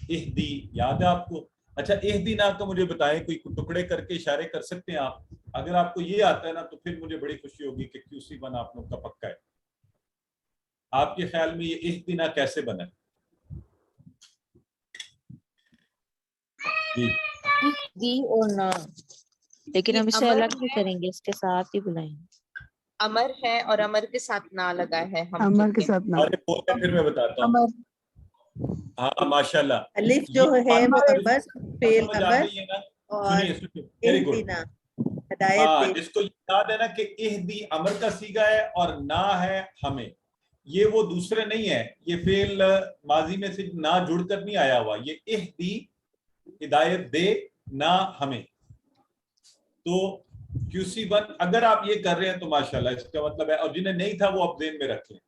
اہدی یاد ہے آپ کو. اچھا اہدنا کا مجھے بتائیں کوئی ٹکڑے کر کے اشارے کر سکتے ہیں آپ؟ اگر آپ کو یہ آتا ہے نا تو پھر مجھے بڑی خوشی ہوگی کہ QC1 آپ لوگ کا پکا ہے. آپ کے خیال میں یہ اہدنا کیسے بنا؟ جی دی اور نا، لیکن ہم اسے الگ نہیں کریں گے، اس کے ساتھ ہی بلائیں گے. امر ہے اور امر کے ساتھ نہ لگا ہے. ہم امر کے ساتھ نہ ارے بولیں پھر میں بتاتا ہوں. ہاں ماشاءاللہ الف جو ہے وہ امر فعل سمجھ آ امر گئی ہے نا. اور سنیے ویری گڈ. اہدنا ہدایت ہاں دے. جس کو یاد ہے نا کہ اہدی امر کا صیغہ ہے اور نہ ہے ہمیں، یہ وہ دوسرے نہیں ہے. یہ فعل ماضی میں سے نہ جڑ کر نہیں آیا ہوا. یہ اہدی ہدایت دے نہ ہمیں. تو QC1 اگر آپ یہ کر رہے ہیں تو ماشاءاللہ اس کا مطلب ہے. اور جنہیں نہیں تھا وہ آپ ذہن میں رکھ لیں.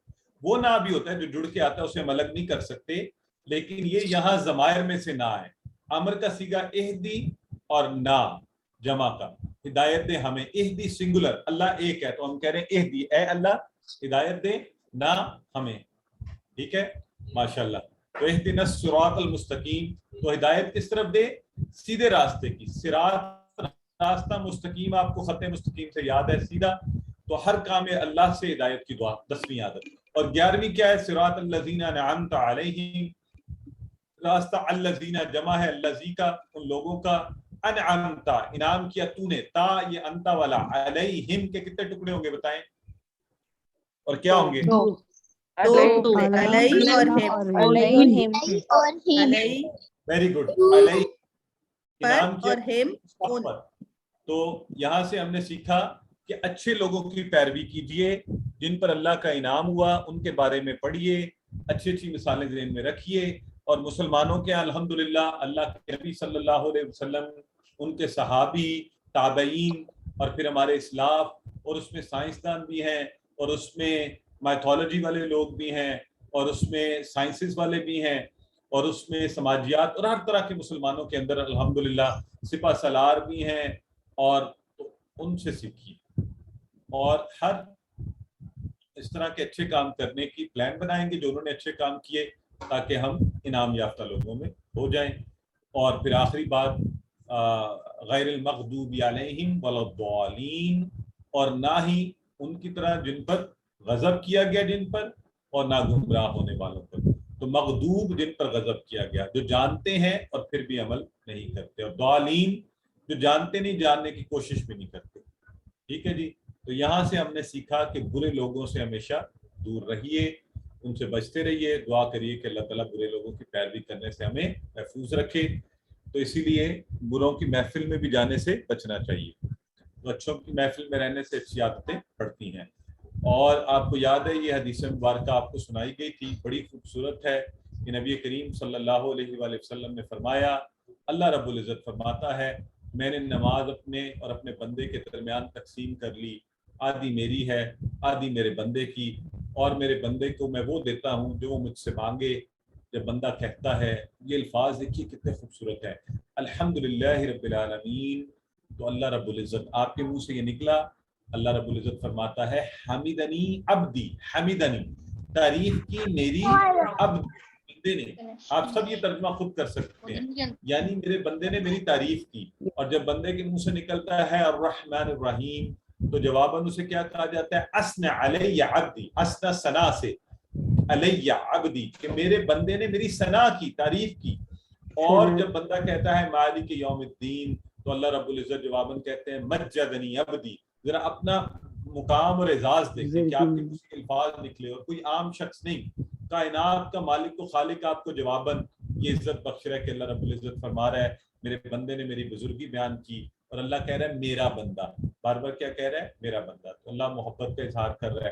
وہ نہ بھی ہوتا ہے جو جڑ کے آتا ہے اسے ہم الگ نہیں کر سکتے، لیکن یہ یہاں ضمائر میں سے نہ ہے. امر کا صیغہ اہدی اور نہ جمع کا ہدایت دے ہمیں. اہدی سنگولر اللہ ایک ہے تو ہم کہہ رہے ہیں اہدی اے اللہ ہدایت دے نہ ہمیں. ٹھیک ہے ماشاءاللہ. تو اہدنا الصراط المستقیم تو ہدایت کس طرف دے؟ سیدھے راستے کی. صراط راستہ، مستقیم آپ کو خط مستقیم سے یاد ہے سیدھا. تو ہر کام میں اللہ سے ہدایت کی دعا 10ویں عادت. اور 11ویں کیا ہے؟ صراط الذین انعمت علیہم. راستہ الذین جمع ہے الذی کا ان لوگوں کا، انعمتا انعام کیا تو نے، تا یہ انتا والا، علیہم کے کتنے ٹکڑے ہوں گے بتائیں اور کیا ہوں گے؟ دو ٹکڑے علیہ اور ہم. علیہم اور ہی علیہ ویری گڈ. علیہ انعام پر کیا اور ہم ان. پر. تو یہاں سے ہم نے سیکھا کہ اچھے لوگوں کی پیروی کیجئے جن پر اللہ کا انعام ہوا، ان کے بارے میں پڑھیے، اچھی اچھی مثالیں ذہن میں رکھیے. اور مسلمانوں کے الحمدللہ اللہ کے نبی صلی اللہ علیہ وسلم، ان کے صحابی، تابعین اور پھر ہمارے اسلاف، اور اس میں سائنسدان بھی ہیں اور اس میں مائتھولوجی والے لوگ بھی ہیں اور اس میں سائنسز والے بھی ہیں اور اس میں سماجیات اور ہر طرح کے مسلمانوں کے اندر الحمدللہ سپہ سالار بھی ہیں. اور ان سے سیکھیے اور ہر اس طرح کے اچھے کام کرنے کی پلان بنائیں گے جو انہوں نے اچھے کام کیے تاکہ ہم انعام یافتہ لوگوں میں ہو جائیں. اور پھر آخری بات غیر المغضوب علیہم ولا الضالین، اور نہ ہی ان کی طرح جن پر غضب کیا گیا جن پر، اور نہ گمراہ ہونے والوں پر. تو مغضوب جن پر غضب کیا گیا جو جانتے ہیں اور پھر بھی عمل نہیں کرتے، اور ضالین جو جانتے نہیں جاننے کی کوشش بھی نہیں کرتے. ٹھیک ہے جی. تو یہاں سے ہم نے سیکھا کہ برے لوگوں سے ہمیشہ دور رہیے، ان سے بچتے رہیے. دعا کریے کہ اللہ تعالیٰ برے لوگوں کی پیروی کرنے سے ہمیں محفوظ رکھے. تو اسی لیے بروں کی محفل میں بھی جانے سے بچنا چاہیے. تو اچھوں کی محفل میں رہنے سے اچھی عادتیں پڑتی ہیں. اور آپ کو یاد ہے یہ حدیث مبارکہ آپ کو سنائی گئی تھی، بڑی خوبصورت ہے کہ نبی کریم صلی اللہ علیہ وآلہ وسلم نے فرمایا، اللہ رب العزت فرماتا ہے میں نے نماز اپنے اور اپنے بندے کے درمیان تقسیم کر لی، آدھی میری ہے آدھی میرے بندے کی، اور میرے بندے کو میں وہ دیتا ہوں جو وہ مجھ سے مانگے. جب بندہ کہتا ہے یہ الفاظ دیکھیے کتنے خوبصورت ہے، الحمدللہ رب العالمین. تو اللہ رب العزت آپ کے منہ سے یہ نکلا، اللہ رب العزت فرماتا ہے حمیدنی عبدی، حمیدنی تعریف کی میری عبد بندے نے. آپ سب یہ ترجمہ خود کر سکتے ہیں، یعنی میرے بندے نے میری تعریف کی. اور جب بندے کے منہ سے نکلتا ہے الرحمن الرحیم تو جواباً اسے کیا کہا جاتا ہے؟ اسن علی عبدی، اسن ثنا سے، علی عبدی کہ میرے بندے نے میری ثنا کی، تعریف کی. اور جب بندہ کہتا ہے مالک یوم الدین تو اللہ رب العزت جواباً کہتے ہیں مجدنی عبدی. ذرا اپنا مقام اور اعزاز دیکھیں کہ آپ کے کچھ الفاظ نکلے اور کوئی عام شخص نہیں, کائنات کا مالک و خالق آپ کو جواباً یہ عزت بخش رہا ہے کہ اللہ رب العزت فرما رہا ہے میرے بندے نے میری بزرگی بیان کی, اور اللہ کہہ رہا ہے میرا بندہ, بار بار کیا کہہ رہا ہے میرا بندہ. تو اللہ محبت کا اظہار کر رہا ہے,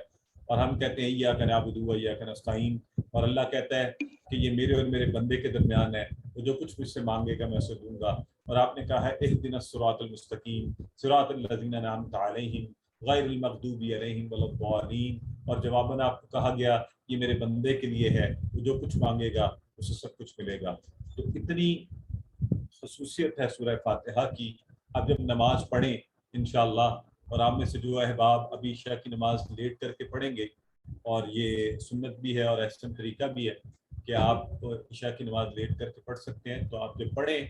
اور ہم کہتے ہیں ایاک نعبد و ایاک نستعین, اور اللہ کہتا ہے کہ یہ میرے اور میرے بندے کے درمیان ہے, وہ جو کچھ مجھ سے مانگے گا میں اسے دوں گا. اور آپ نے کہا ہے اہدنا الصراط المستقیم صراط الذین انعمت علیہم غیر المغضوب علیہم ولا الضالین, اور جواباً آپ کو کہا گیا یہ میرے بندے کے لیے ہے, وہ جو کچھ مانگے گا اسے سب کچھ ملے گا. تو اتنی خصوصیت ہے سورہ فاتحہ کی. آپ جب نماز پڑھیں انشاءاللہ, اور آپ میں سے جو احباب ابھی عشاء کی نماز لیٹ کر کے پڑھیں گے, اور یہ سنت بھی ہے اور احسن طریقہ بھی ہے کہ آپ عشاء کی نماز لیٹ کر کے پڑھ سکتے ہیں, تو آپ جب پڑھیں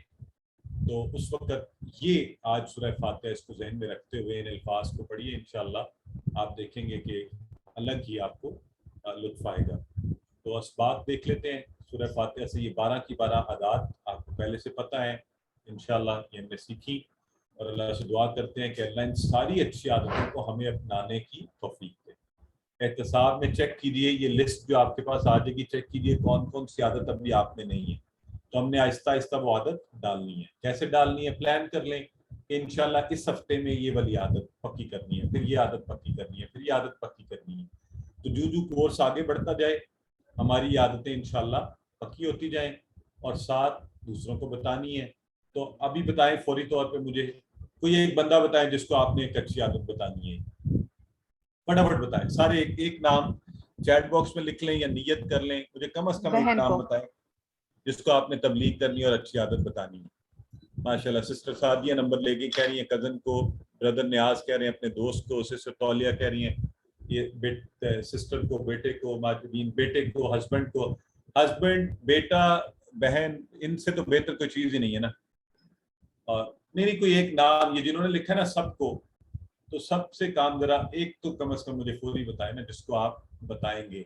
تو اس وقت یہ آج سورہ فاتحہ اس کو ذہن میں رکھتے ہوئے ان الفاظ کو پڑھیے, انشاءاللہ آپ دیکھیں گے کہ الگ ہی آپ کو لطف آئے گا. تو اسباق دیکھ لیتے ہیں سورہ فاتحہ سے. یہ 12 کی 12 عادات آپ کو پہلے سے پتہ ہے انشاءاللہ, یہ ہم نے سیکھی, اور اللہ سے دعا کرتے ہیں کہ اللہ ان ساری اچھی عادتوں کو ہمیں اپنانے کی توفیق دے. احتساب میں چیک کیجیے, یہ لسٹ جو آپ کے پاس آ جائے گی, چیک کیجیے کون کون سی عادت ابھی آپ میں نہیں ہے, تو ہم نے آہستہ آہستہ وہ عادت ڈالنی ہے. کیسے ڈالنی ہے, پلان کر لیں کہ انشاءاللہ اس ہفتے میں یہ والی عادت پکی کرنی ہے, پھر یہ عادت پکی کرنی ہے, پھر یہ عادت پکی کرنی ہے. تو جو کورس آگے بڑھتا جائے ہماری یہ عادتیں انشاءاللہ پکی ہوتی جائیں, اور ساتھ دوسروں کو بتانی ہے. تو ابھی بتائیں فوری طور پہ مجھے کوئی ایک بندہ بتائیں جس کو آپ نے ایک اچھی عادت بتانی ہے, فٹافٹ بتائیں سارے, ایک نام چیٹ باکس میں لکھ لیں یا نیت کر لیں, مجھے کم از کم ایک بہن نام کو. بتائیں جس کو آپ نے تبلیغ کرنی اور اچھی عادت بتانی ہے. ماشاءاللہ سسٹر سعدیہ نمبر لے کے کہہ رہی ہیں, کزن کو, بردر نیاز کہہ رہے ہیں اپنے دوست کو, سسٹر تولیہ کہہ رہی ہیں یہ سسٹر کو, بیٹے کو, ماجدین بیٹے کو, ہسبینڈ کو. ہسبینڈ, بیٹا, بہن, ان سے تو بہتر کوئی چیز ہی نہیں ہے نا. اور نہیں کوئی ایک نام, یہ جنہوں نے لکھا نا سب کو, تو سب سے کام ذرا ایک تو کم از کم مجھے فوری بتائیں نا جس کو آپ بتائیں گے.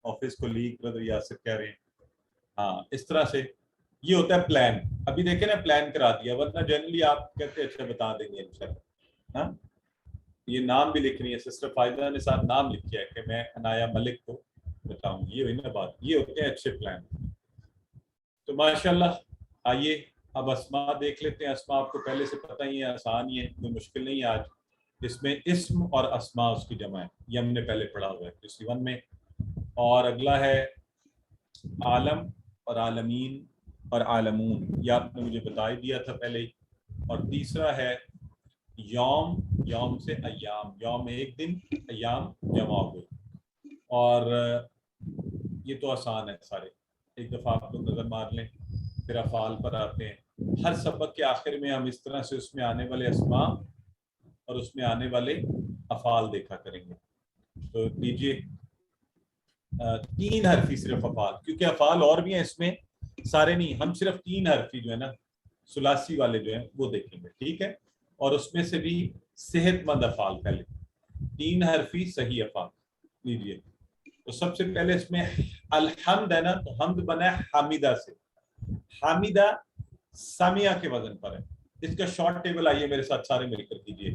آفس کو لیگ بردر یاسر کہہ رہے ہیں. ہاں اس طرح سے یہ ہوتا ہے پلان. ابھی دیکھیں نا پلان کرا دیا, ورنہ جنرلی آپ کہتے ہیں اچھا بتا دیں گے انشاءاللہ. ہاں یہ نام بھی لکھ رہی ہے سسٹر فائدہ نے, ساتھ نام لکھا ہے کہ میں عنایا ملک کو بتاؤں. یہ ہوئی نا بات, یہ ہوتے ہیں اچھے پلان. تو ماشاءاللہ آئیے اب اسماء دیکھ لیتے ہیں. اسماء آپ کو پہلے سے پتہ ہی ہے, آسان ہی ہے, کوئی مشکل نہیں ہے. آج اس میں اسم اور اسماء اس کی جمع ہے, یہ ہم نے پہلے پڑھا ہوا ہے کسی ون میں. اور اگلا ہے عالم اور عالمین اور عالمون, یہ آپ نے مجھے بتا ہی دیا تھا پہلے ہی. اور تیسرا ہے یوم, یوم سے ایام, یوم ایک دن, ایام جمع ہو گئے. اور یہ تو آسان ہے سارے, ایک دفعہ آپ لوگ نظر مار لیں. پھر افعال پر آتے ہیں. ہر سبق کے آخر میں ہم اس طرح سے اس میں آنے والے اسماء اور اس میں آنے والے افعال دیکھا کریں گے. تو لیجیے 3 حرفی صرف افعال, کیونکہ افعال اور بھی ہیں اس میں, سارے نہیں, ہم صرف 3 حرفی جو ہے نا ثلاثی والے جو ہیں وہ دیکھیں گے, ٹھیک ہے. اور اس میں سے بھی صحت مند افعال, پہلے 3 حرفی صحیح افعال لیجیے. تو سب سے پہلے اس میں الحمد ہے نا, تو حمد بنا ہے حامدہ سے. حامدہ سامیہ کے وزن پر ہے. اس کا شارٹ ٹیبل آئیے میرے ساتھ سارے مل کر کیجیے.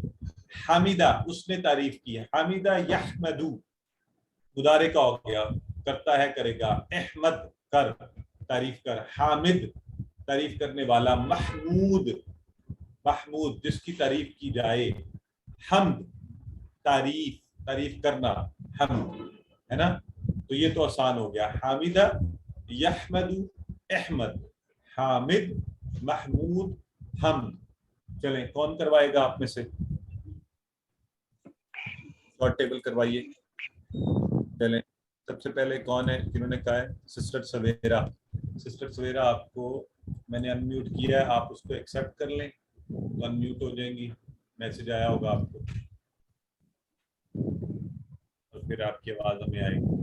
حامدہ اس نے تعریف کی ہے, حامدہ یحمدو مضارع کا ہو گیا, کرتا ہے کرے گا. احمد کر, تعریف کر. حامد تعریف کرنے والا. محمود, محمود جس کی تعریف کی جائے. حمد تعریف, تعریف کرنا, حمد ہے نا. تو یہ تو آسان ہو گیا. حامدہ, یحمد, احمد, حامد, محمود, حمد. چلیں کون کروائے گا آپ میں سے, شارٹ ٹیبل کروائیے. چلیں سب سے پہلے کون ہے جنہوں نے کہا ہے, سسٹر سویرا. سسٹر سویرا آپ کو میں نے انمیوٹ کیا ہے, آپ اس کو ایکسیپٹ کر لیں تو انمیوٹ ہو جائیں گی. میسج آیا ہوگا آپ کو اور پھر آپ کی آواز ہمیں آئے گی.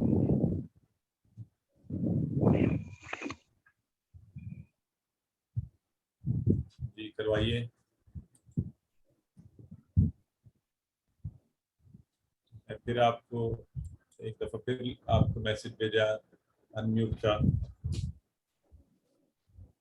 جی کروائیے. پھر آپ کو ایک دفعہ پھر آپ کو میسج بھیجا انمیوٹ کا.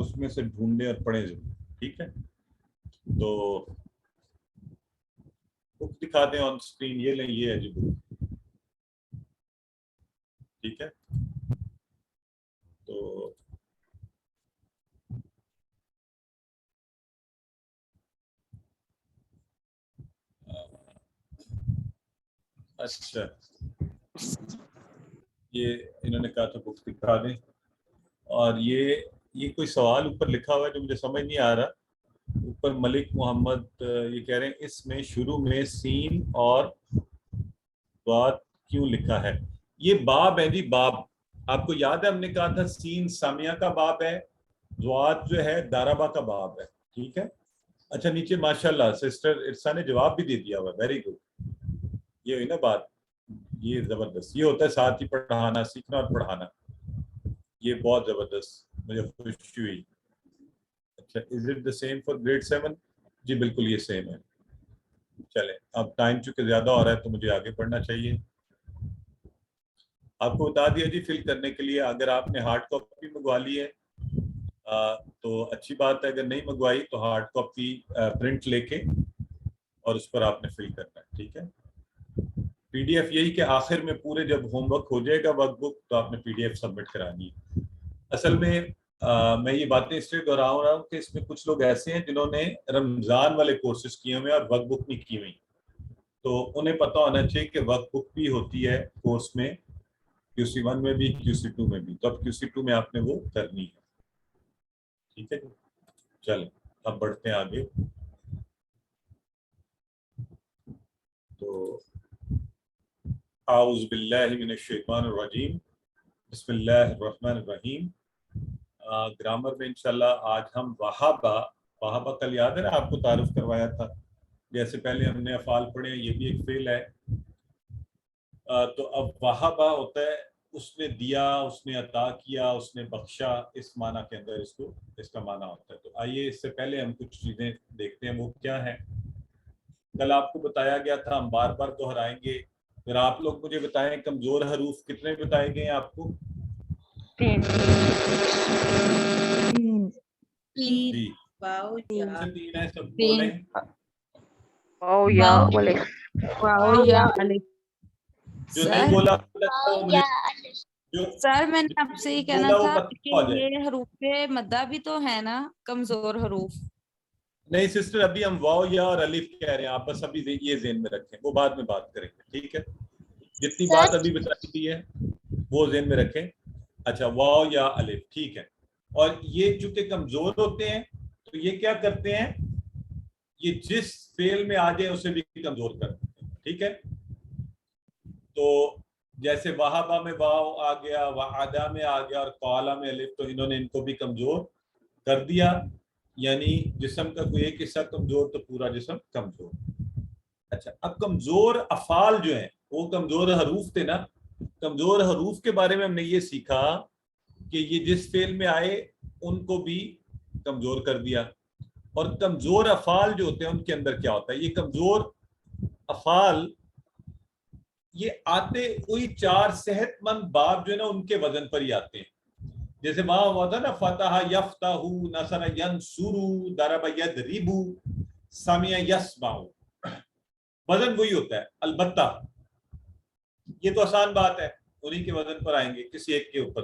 اس میں سے ڈھونڈیں اور پڑھیں ضرور. ٹھیک ہے, تو بک دکھا دیں آن اسکرین. یہ لیں, یہ ہے جی بک. ٹھیک ہے, تو اچھا, یہ انہوں نے کہا تھا بک دکھا دیں. اور یہ کوئی سوال اوپر لکھا ہوا ہے جو مجھے سمجھ نہیں آ رہا. اوپر ملک محمد یہ کہہ رہے ہیں اس میں شروع میں سین اور بات کیوں لکھا ہے. یہ باب ہے جی, باب. آپ کو یاد ہے ہم نے کہا تھا سین سامیہ کا باب ہے, ضاد جو ہے دارابا کا باب ہے. ٹھیک ہے, اچھا نیچے ماشاءاللہ سسٹر ارسا نے جواب بھی دے دیا ہوا. Very good. یہ ہوئی نا بات, یہ زبردست. یہ ہوتا ہے ساتھ ہی پڑھانا, سیکھنا اور پڑھانا. یہ بہت زبردست, مجھے خوشی ہوئی. اچھا, is it the same for grade 7؟ جی بالکل یہ سیم ہے. چلیں, اب ٹائم چونکہ زیادہ ہو رہا ہے تو مجھے آگے پڑھنا چاہیے. آپ کو بتا دیا جی فل کرنے کے لیے, اگر آپ نے ہارڈ کاپی منگوا لی ہے تو اچھی بات ہے, اگر نہیں منگوائی تو ہارڈ کاپی پرنٹ لے کے اور اس پر آپ نے فل کرنا ہے. ٹھیک ہے, پی ڈی ایف یہی کہ آخر میں پورے جب ہوم ورک ہو جائے گا ورک بک تو آپ نے پی ڈی ایف سبمٹ کرانی ہے. اصل میں میں یہ باتیں اس لیے دہرا رہا ہوں کہ اس میں کچھ لوگ ایسے ہیں جنہوں نے رمضان والے کورسز کیے ہوئے اور ورک بک نہیں کی ہوئی, تو انہیں پتہ ہونا چاہیے کہ ورک بک بھی ہوتی ہے کورس میں, QC1 میں بھی QC2 میں بھی. تو اب QC2 میں آپ نے وہ کرنی ہے. ٹھیک ہے, چلیں اب بڑھتے ہیں آگے. تو اعوذ باللہ من الشیطان الرجیم, بسم اللہ الرحمن الرحیم. گرامر میں انشاءاللہ آج ہم وہابہ کل یاد ہے نا آپ کو تعارف کروایا تھا, جیسے پہلے ہم نے افعال پڑھے ہیں, یہ بھی ایک فعل ہے. تو اب وہابہ ہوتا ہے اس نے دیا, اس نے عطا کیا, اس نے بخشا, اس معنی کے اندر اس کا معنی ہوتا ہے. تو آئیے اس سے پہلے ہم کچھ چیزیں دیکھتے ہیں وہ کیا ہے. کل آپ کو بتایا گیا تھا, ہم بار بار دہرائیں گے. پھر آپ لوگ مجھے بتائیں کمزور حروف کتنے بتائے گئے ہیں آپ کو؟ 3. جی واو یا تین ہے, سب بولیں. واو یا الف. واو یا الف. جو نہیں بولا جو سر میں نے آپ سے یہ کہنا بولا وہ تھا پتہ کہ ہو جائے. یہ حروف مدہ بھی تو ہے نا کمزور حروف. نہیں سسٹر, ابھی ہم واو یا اور الف کہہ رہے ہیں, آپ بس ابھی یہ ذہن میں رکھیں, وہ بعد میں بات کریں گے. ٹھیک ہے, جتنی بات ابھی بتائی دی ہے وہ ذہن میں رکھیں. اچھا, واو یا الف, ٹھیک ہے. اور یہ چونکہ کمزور ہوتے ہیں تو یہ کیا کرتے ہیں, یہ جس فعل میں آ جائے اسے بھی کمزور کرتے ہیں. ٹھیک ہے, تو جیسے وہابہ میں واو آ گیا, وعدہ میں آ گیا, اور قالا میں الف, تو انہوں نے ان کو بھی کمزور کر دیا. یعنی جسم کا کوئی ایک حصہ کمزور تو پورا جسم کمزور. اچھا, اب کمزور افعال جو ہیں وہ کمزور حروف تھے نا. کمزور حروف کے بارے میں ہم نے یہ سیکھا کہ یہ جس فعل میں آئے ان کو بھی کمزور کر دیا. اور کمزور افعال جو ہوتے ہیں ان کے اندر کیا ہوتا ہے, یہ کمزور افعال یہ آتے وہی 4 صحت مند باب جو ہے نا ان کے وزن پر ہی آتے ہیں. جیسے وہاں ہوا تھا نا, فتح یفتح, نصر ینصر, ضرب یضرب, سمع یسمع, وزن وہی ہوتا ہے. البتہ یہ تو آسان بات ہے, انہی کے وزن پر آئیں گے کسی ایک کے اوپر.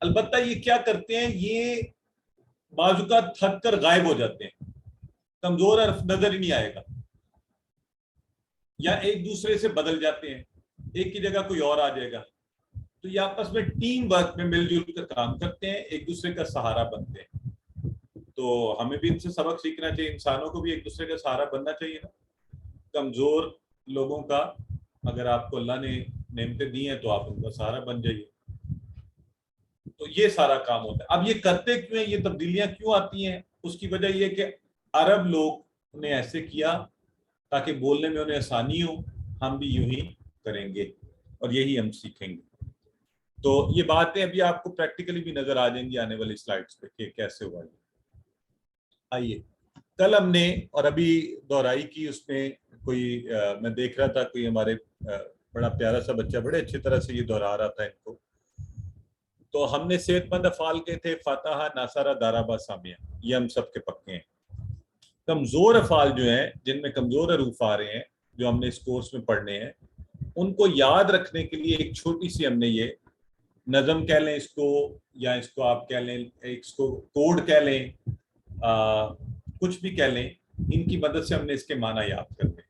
البتہ یہ کیا کرتے ہیں, یہ بعض اوقات تھک کر غائب ہو جاتے ہیں, کمزور حرف نظر ہی نہیں آئے گا, یا ایک دوسرے سے بدل جاتے ہیں, ایک کی جگہ کوئی اور آ جائے گا. تو یہ آپس میں ٹیم ورک میں مل جل کر کام کرتے ہیں, ایک دوسرے کا سہارا بنتے ہیں. تو ہمیں بھی ان سے سبق سیکھنا چاہیے, انسانوں کو بھی ایک دوسرے کا سہارا بننا چاہیے نا. کمزور لوگوں کا اگر آپ کو اللہ نے نعمتیں دی ہیں تو آپ ان کا سہارا بن جائیے. تو یہ سارا کام ہوتا ہے. اب یہ کرتے کیوں ہیں, یہ تبدیلیاں کیوں آتی ہیں, اس کی وجہ یہ کہ عرب لوگ نے ایسے کیا تاکہ بولنے میں انہیں آسانی ہو. ہم بھی یوں ہی کریں گے اور یہی ہم سیکھیں گے. تو یہ باتیں ابھی آپ کو پریکٹیکلی بھی نظر آ جائیں گی آنے والی سلائیڈز پہ کہ کیسے ہوا. آئیے, کل ہم نے اور ابھی دہرائی کی, اس میں کوئی میں دیکھ رہا تھا کوئی ہمارے بڑا پیارا سا بچہ بڑے اچھی طرح سے یہ دہرا رہا تھا ان کو. تو ہم نے صحت مند افعال کے تھے فتح، نصر، ضرب، سمع، یہ ہم سب کے پکے ہیں. کمزور افعال جو ہیں جن میں کمزور حروف آ رہے ہیں جو ہم نے اس کورس میں پڑھنے ہیں، ان کو یاد رکھنے کے لیے ایک چھوٹی سی ہم نے یہ نظم کہہ لیں اس کو، یا اس کو آپ کہہ لیں اس کو کوڈ کہہ لیں، کچھ بھی کہہ لیں، ان کی مدد سے ہم نے اس کے معنی یاد کرنے.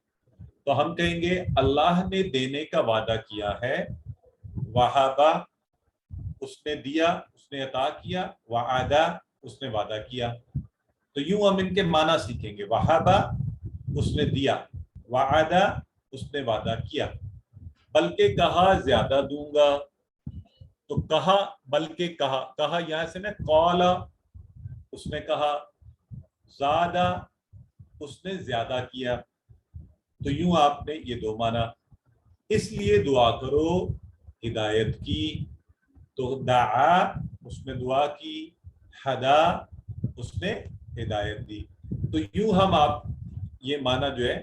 تو ہم کہیں گے اللہ نے دینے کا وعدہ کیا ہے، وہابا اس نے دیا، اس نے عطا کیا، وعدہ اس نے وعدہ کیا. تو یوں ہم ان کے معنی سیکھیں گے. وہابا اس نے دیا، وعدہ اس نے وعدہ کیا. بلکہ کہا زیادہ دوں گا، تو کہا بلکہ کہا، کہا یہاں سے نا قالا اس نے کہا، زیادہ اس نے زیادہ کیا. تو یوں آپ نے یہ دو معنی. اس لیے دعا کرو ہدایت کی، تو دعا اس نے دعا کی، ہدا اس نے ہدایت دی. تو یوں ہم آپ یہ معنی جو ہے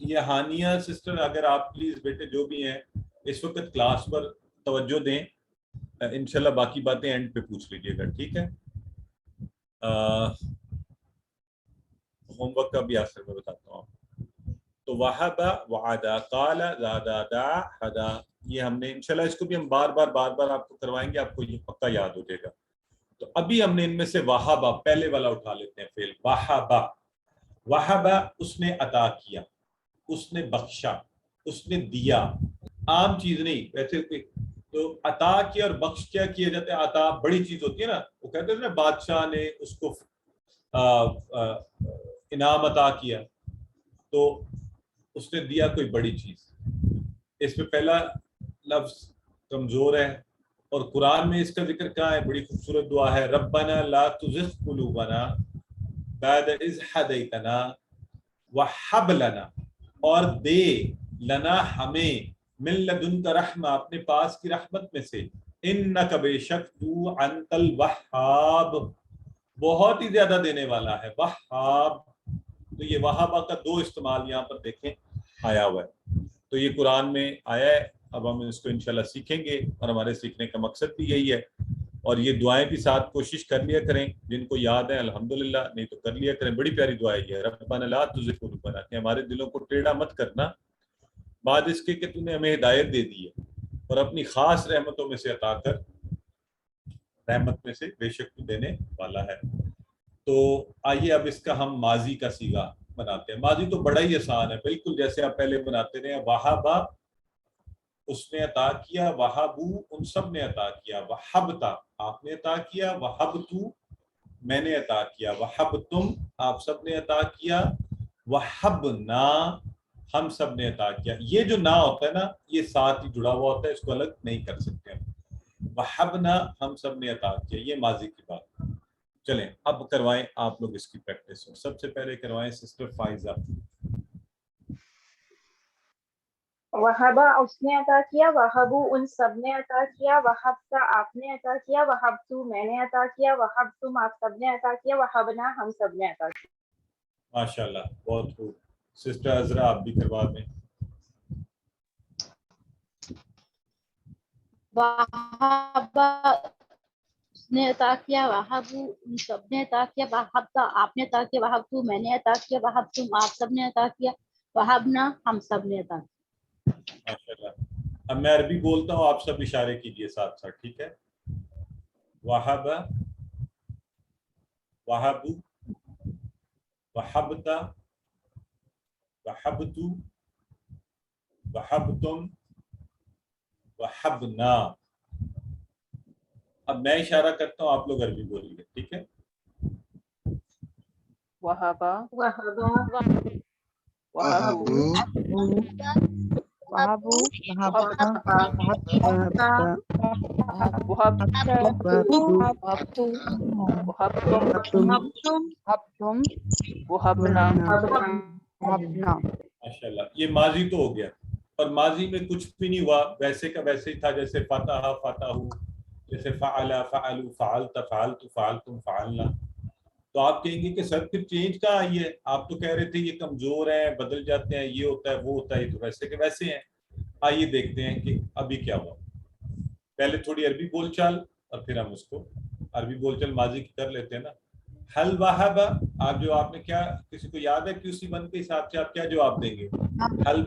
یہ ہانیہ سسٹر، اگر آپ پلیز بیٹے جو بھی ہیں اس وقت کلاس پر توجہ دیں، انشاءاللہ باقی باتیں اینڈ پہ پوچھ لیجیے گا، ٹھیک ہے؟ ہوم ورک کا بھی آخر میں بتاتا ہوں. تو وہابا، وعدہ، قال، زادہ، دعا، ہدا، یہ ہم نے انشاءاللہ اس کو بھی ہم بار بار آپ کو کروائیں گے، آپ کو یہ پکا یاد ہو جائے گا. تو ابھی ہم نے ان میں سے وہابا پہلے والا اٹھا لیتے ہیں فعل وہابا. وہابا اس نے عطا کیا، اس نے بخشا، اس نے دیا. عام چیز نہیں ویسے تو عطا کیا اور بخش کیا کیا جاتا ہے. عطا بڑی چیز ہوتی ہے نا، وہ کہتے ہیں نا بادشاہ نے اس کو انعام عطا کیا تو اس نے دیا کوئی بڑی چیز. اس میں پہلا لفظ کمزور ہے اور قرآن میں اس کا ذکر کہاں ہے؟ بڑی خوبصورت دعا ہے، ربنا لا تزغ قلوبنا بعد اذ ہدیتنا وہب لنا، اور دے لنا ہمیں من لدنک رحمہ اپنے پاس کی رحمت میں سے، انک بے شک تو انت الوہاب بہت ہی زیادہ دینے والا ہے، وہاب. تو یہ وہابہ کا دو استعمال یہاں پر دیکھیں آیا ہوا ہے. تو یہ قرآن میں آیا ہے. اب ہم اس کو انشاءاللہ سیکھیں گے اور ہمارے سیکھنے کا مقصد بھی یہی ہے. اور یہ دعائیں بھی ساتھ کوشش کر لیا کریں، جن کو یاد ہے الحمدللہ، نہیں تو کر لیا کریں. بڑی پیاری دعا ہے یہ، ربنا لا تزغ قلوبنا، کہ ہمارے دلوں کو ٹیڑھا مت کرنا بعد اس کے کہ تو نے ہمیں ہدایت دے دی ہے اور اپنی خاص رحمتوں میں سے عطا کر، رحمت میں سے بے شک تو دینے والا ہے. تو آئیے اب اس کا ہم ماضی کا صیغہ بناتے ہیں. ماضی تو بڑا ہی آسان ہے، بالکل جیسے آپ پہلے بناتے رہے. وہابا اس نے عطا کیا، وہابو ان سب نے عطا کیا، وہبتا آپ نے عطا کیا، وہبتو میں نے عطا کیا، وہبتم آپ سب نے عطا کیا، وہبنا ہم سب نے عطا کیا. یہ جو نا ہوتا ہے نا، یہ ساتھ ہی جڑا ہوا ہوتا ہے، اس کو الگ نہیں کر سکتے ہم. وہبنا ہم سب نے عطا کیا، یہ ماضی کی بات. چلیں اب کروائیں آپ لوگ اس کی پریکٹس. سب سے پہلے کروائیں سسٹر فائزہ. وہابا اس نے عطا کیا، وہبو ان سب نے عطا کیا، وہبتا آپ نے عطا کیا، وہبتو میں نے عطا کیا، وہبتم آپ سب نے عطا کیا، وہبنا ہم سب نے عطا کیا. ماشاءاللہ بہت خوب. سسٹر عذرا آپ بھی کروا دیں. وہابا اس نے عطا کیا، وہابو ان سب نے عطا کیا، وہبتا آپ نے عطا کیا، وہبتو میں نے عطا کیا، وہبتم آپ سب نے عطا کیا، وہبنا ہم سب نے عطا کیا. ماشاءاللہ. اب میں عربی بولتا ہوں، آپ سب اشارے کیجئے ساتھ ساتھ، ٹھیک ہے؟ وہابا، وہابو، وہبتا، وہبتو، وہبتم، وہبنا. اب میں اشارہ کرتا ہوں، آپ لوگ عربی بولیے، ٹھیک ہے؟ وہابا، وہبا، وہابو، وهبوا ماشاءاللہ. یہ ماضی تو ہو گیا، اور ماضی میں کچھ بھی نہیں ہوا، ویسے کا ویسے ہی تھا، جیسے فتح، فتحو، جیسے فعل، فعلوا، فعلت، فعلت، فعلتم، فعلنا. تو آپ کہیں گے کہ سر پھر چینج کہاں آئی ہے؟ آپ تو کہہ رہے تھے یہ کمزور ہیں، بدل جاتے ہیں، یہ ہوتا ہے وہ ہوتا ہے، یہ تو ویسے کے ویسے ہیں۔ آئیے دیکھتے ہیں کہ ابھی کیا ہوا۔ پہلے تھوڑی عربی بول چال اور پھر ہم اس کو عربی بول چال ماضی کی کر لیتے ہیں نا۔ حل وہب، آپ جو آپ نے کیا، کسی کو یاد ہے QC 1 کے حساب سے آپ کیا جواب دیں گے؟ حل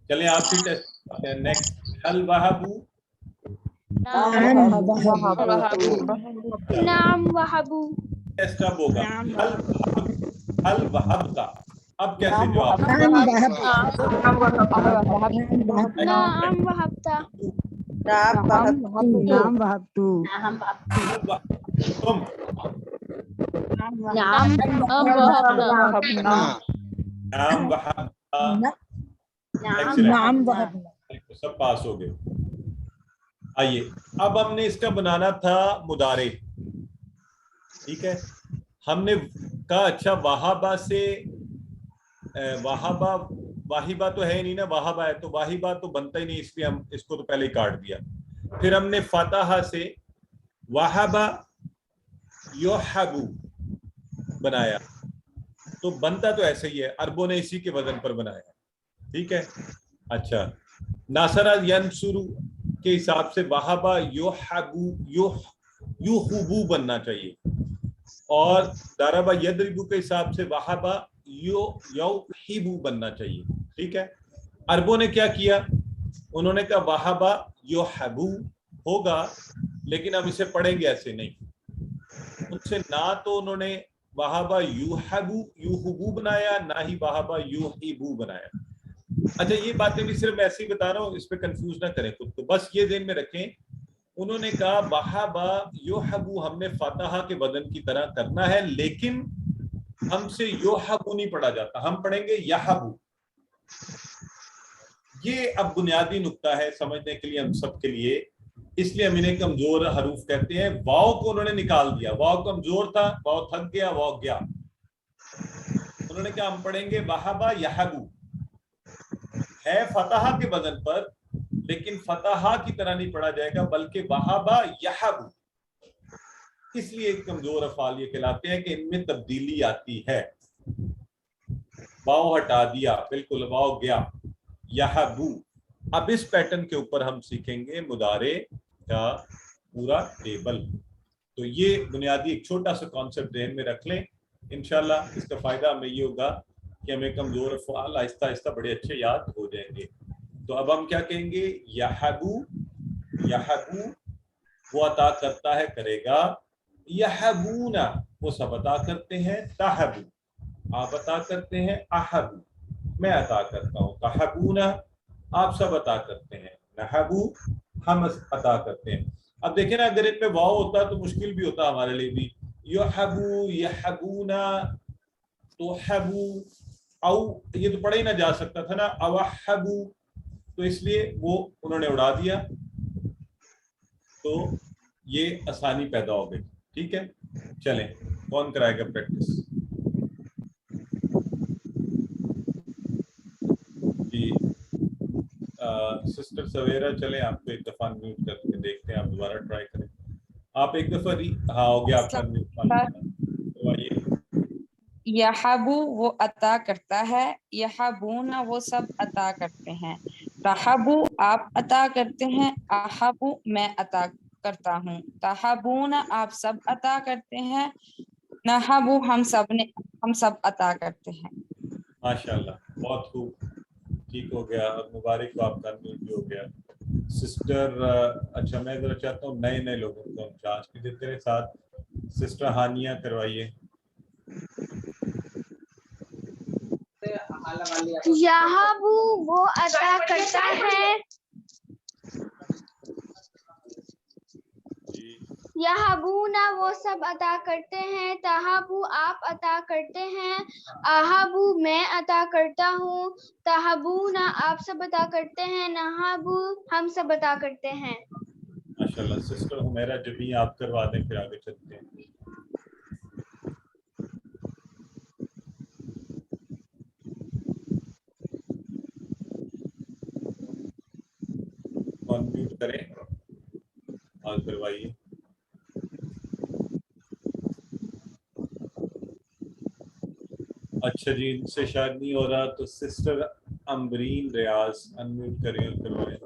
چلیں آپ سے ٹیسٹ نیکسٹ، حل وہبو، نعم وہبو، ٹیسٹ اب ہوگا حل وہب کا، اب کیسے جواب؟ نعم وہبتا، نام بہبتو، تم نعم نام وہب، نعم وہبنا، سب پاس ہو گئے۔ آئیے اب ہم نے اس کا بنانا تھا مضارع، ٹھیک ہے۔ ہم نے کہا اچھا واہبہ سے واہبہ، واہبہ تو ہے نہیں نا، واہبہ ہے تو واہبہ تو بنتا ہی نہیں، اس لیے ہم اس کو تو پہلے ہی کاٹ دیا۔ پھر ہم نے فتح سے واہبہ یوحبو بنایا، تو بنتا تو ایسے ہی ہے، عربوں نے اسی کے وزن پر بنایا، ٹھیک ہے۔ اچھا ناصرہ ینصرو کے حساب سے وہبہ یوحبو یوحبو بننا چاہیے، اور ضربہ یضربو کے حساب سے وہبہ یوحبو بننا چاہیے، ٹھیک ہے۔ عربوں نے کیا کیا، انہوں نے کہا وہبہ یوحبو ہوگا، لیکن ہم اسے پڑھیں گے ایسے نہیں، ان سے نہ تو انہوں نے وہبہ یوحبو بنایا، نہ ہی وہبہ یوحبو بنایا۔ اچھا یہ باتیں بھی صرف ایسے ہی بتا رہا ہوں، اس پہ کنفیوز نہ کریں خود کو، بس یہ ذہن میں رکھیں۔ انہوں نے کہا وہبہ یوحبو ہم نے فاتحہ کے وزن کی طرح کرنا ہے، لیکن ہم سے یوحبو نہیں پڑھا جاتا، ہم پڑھیں گے یحبو۔ یہ اب بنیادی نقطہ ہے سمجھنے کے لیے ہم سب کے لیے، اس لیے ہم انہیں کمزور حروف کہتے ہیں۔ واو کو انہوں نے نکال دیا، واو کمزور تھا، واو تھک گیا، واو گیا، انہوں نے کہا ہم پڑھیں گے وہبہ یحبو، ہے فتحہ کے وزن پر لیکن فتحہ کی طرح نہیں پڑھا جائے گا، بلکہ وہبہ یحبو۔ اس لیے کمزور افعال یہ کہلاتے ہیں کہ ان میں تبدیلی آتی ہے۔ واو ہٹا دیا، بالکل واو گیا، یحبو۔ اب اس پیٹرن کے اوپر ہم سیکھیں گے مضارع کا پورا ٹیبل۔ تو یہ بنیادی ایک چھوٹا سا کانسیپٹ ذہن میں رکھ لیں، انشاءاللہ اس کا فائدہ ہمیں یہ ہوگا کہ ہمیں کمزور افعال آہستہ آہستہ بڑے اچھے یاد ہو جائیں گے۔ تو اب ہم کیا کہیں گے، یحبو، یحبو وہ عطا کرتا ہے، کرے گا، یحبونا وہ سب عطا کرتے ہیں، تحبو آپ عطا کرتے ہیں، احبو میں عطا کرتا ہوں، تحبونا آپ سب عطا کرتے ہیں، نحبو ہم عطا کرتے ہیں۔ اب دیکھیں نا اگر ان میں واو ہوتا تو مشکل بھی ہوتا ہمارے لیے بھی، یحبو، یحبونا، توحبو، او یہ تو پڑھا ہی نہ جا سکتا تھا نا، اوحبو، تو اس لیے وہ انہوں نے اڑا دیا، تو یہ آسانی پیدا ہو گئی، ٹھیک ہے۔ چلیں کون کرائے گا پریکٹس؟ جی سسٹر سویرا، چلیں آپ کو ایک دفعہ میوٹ کر کے دیکھتے ہیں، آپ دوبارہ ٹرائی کریں، آپ ایک دفعہ ہاں ہو گیا آپ کا میوٹ۔ یحبو وہ عطا کرتا ہے، یحبونا وہ سب عطا کرتے ہیں، تحبو آپ عطا کرتے ہیں، احبو میں عطا کرتا ہوں، تحبونا آپ سب عطا کرتے ہیں، نحبو ہم سب عطا کرتے ہیں۔ ماشاءاللہ بہت خوب، ٹھیک ہو گیا، اور مبارک کو آپ کا میوٹ بھی ہو گیا۔ سسٹر اچھا میں ذرا چاہتا ہوں نئے لوگوں کو ہم چانس بھی دیتے رہے، ساتھ سسٹر ہانیہ کروائیے۔ یحبو وہ عطا کرتا ہے، یحبونا وہ سب عطا کرتے ہیں، تحبو آپ عطا کرتے ہیں، احبو میں عطا کرتا ہوں، تحبونا آپ سب عطا کرتے ہیں، نحبو ہم سب عطا کرتے ہیں۔ ماشاءاللہ سسٹر حمیرہ جبھی آپ کروا دیں پھر آگے چلتے ہیں۔ میوٹ کریں اور کروائیے۔ اچھا جی، ان سے شاید نہیں ہو رہا تو سسٹر امبرین ریاض انمیوٹ کروائیں.